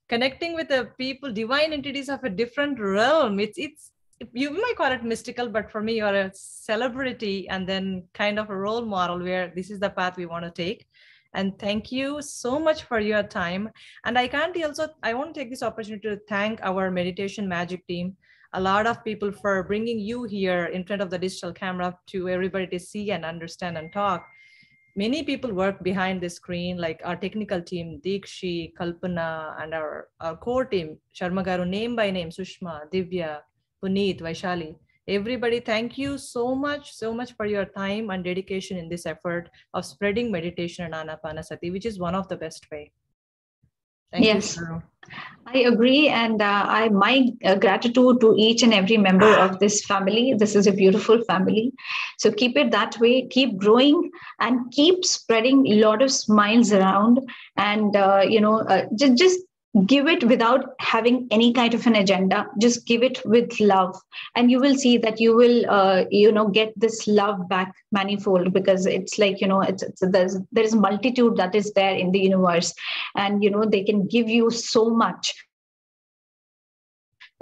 connecting with the people, divine entities of a different realm. It's you might call it mystical, but for me, you're a celebrity and then kind of a role model where this is the path we want to take. And thank you so much for your time. And I want to take this opportunity to thank our meditation magic team, a lot of people for bringing you here in front of the digital camera to everybody to see and understand and talk. Many people work behind the screen, like our technical team, Dikshi, Kalpana, and our core team, Sharma Garu, name by name, Sushma, Divya, Puneet, Vaishali. Everybody, thank you so much for your time and dedication in this effort of spreading meditation and Anapanasati, which is one of the best way. Thank you, Sharoo. I agree. And my gratitude to each and every member of this family. This is a beautiful family. So keep it that way, keep growing and keep spreading a lot of smiles around. And, just give it without having any kind of an agenda. Just give it with love. And you will see that you will, get this love back manifold, because it's like, there's a multitude that is there in the universe. And, they can give you so much.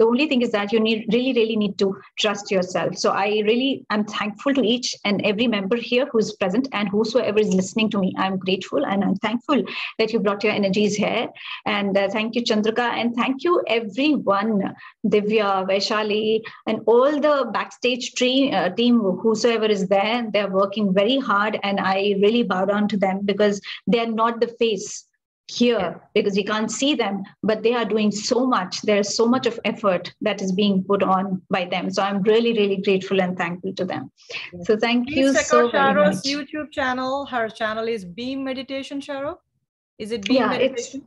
The only thing is that you really need to trust yourself. So I really am thankful to each and every member here who is present, and whosoever is listening to me. I'm grateful and I'm thankful that you brought your energies here. And thank you, Chandrika, and thank you everyone, Divya, Vaishali, and all the backstage team, whosoever is there. They're working very hard, and I really bow down to them, because they're not the face here, because you can't see them, but they are doing so much. There's so much of effort that is being put on by them. So I'm really grateful and thankful to them. So thank you so very much. Please check out Sharoo's YouTube channel. Her channel is Beam Meditation, Sharoo. Is it Beam Meditation?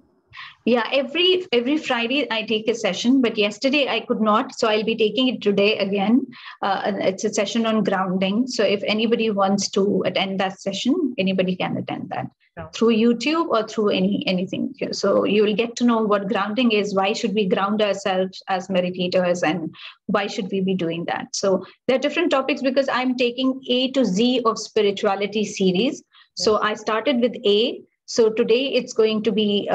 Every Friday I take a session, but yesterday I could not, so I'll be taking it today again. It's a session on grounding. So if anybody wants to attend that session, anybody can attend that through YouTube or through anything. So you will get to know what grounding is, why should we ground ourselves as meditators, and why should we be doing that. So there are different topics, because I'm taking A to Z of spirituality series. So I started with A. So today it's going to be,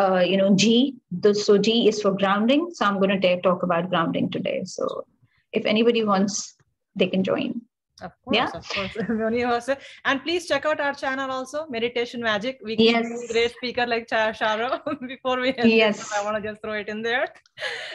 G. So G is for grounding. So I'm going to talk about grounding today. So if anybody wants, they can join. Of course. And please check out our channel also, Meditation Magic. We keep a great speaker like Sharoo. Before we end this, I want to just throw it in there.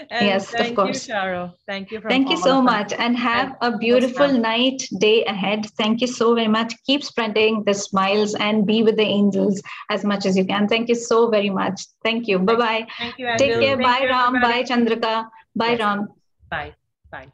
And thank you, Sharoo. Thank you. Thank you so much, and have a beautiful night, day ahead. Thank you so very much. Keep spreading the smiles and be with the angels as much as you can. Thank you so very much. Thank you. Bye-bye. Thank you, Take care. Thank bye, you, Ram. everybody. Bye, Chandrika. Bye, Ram. Bye. Bye.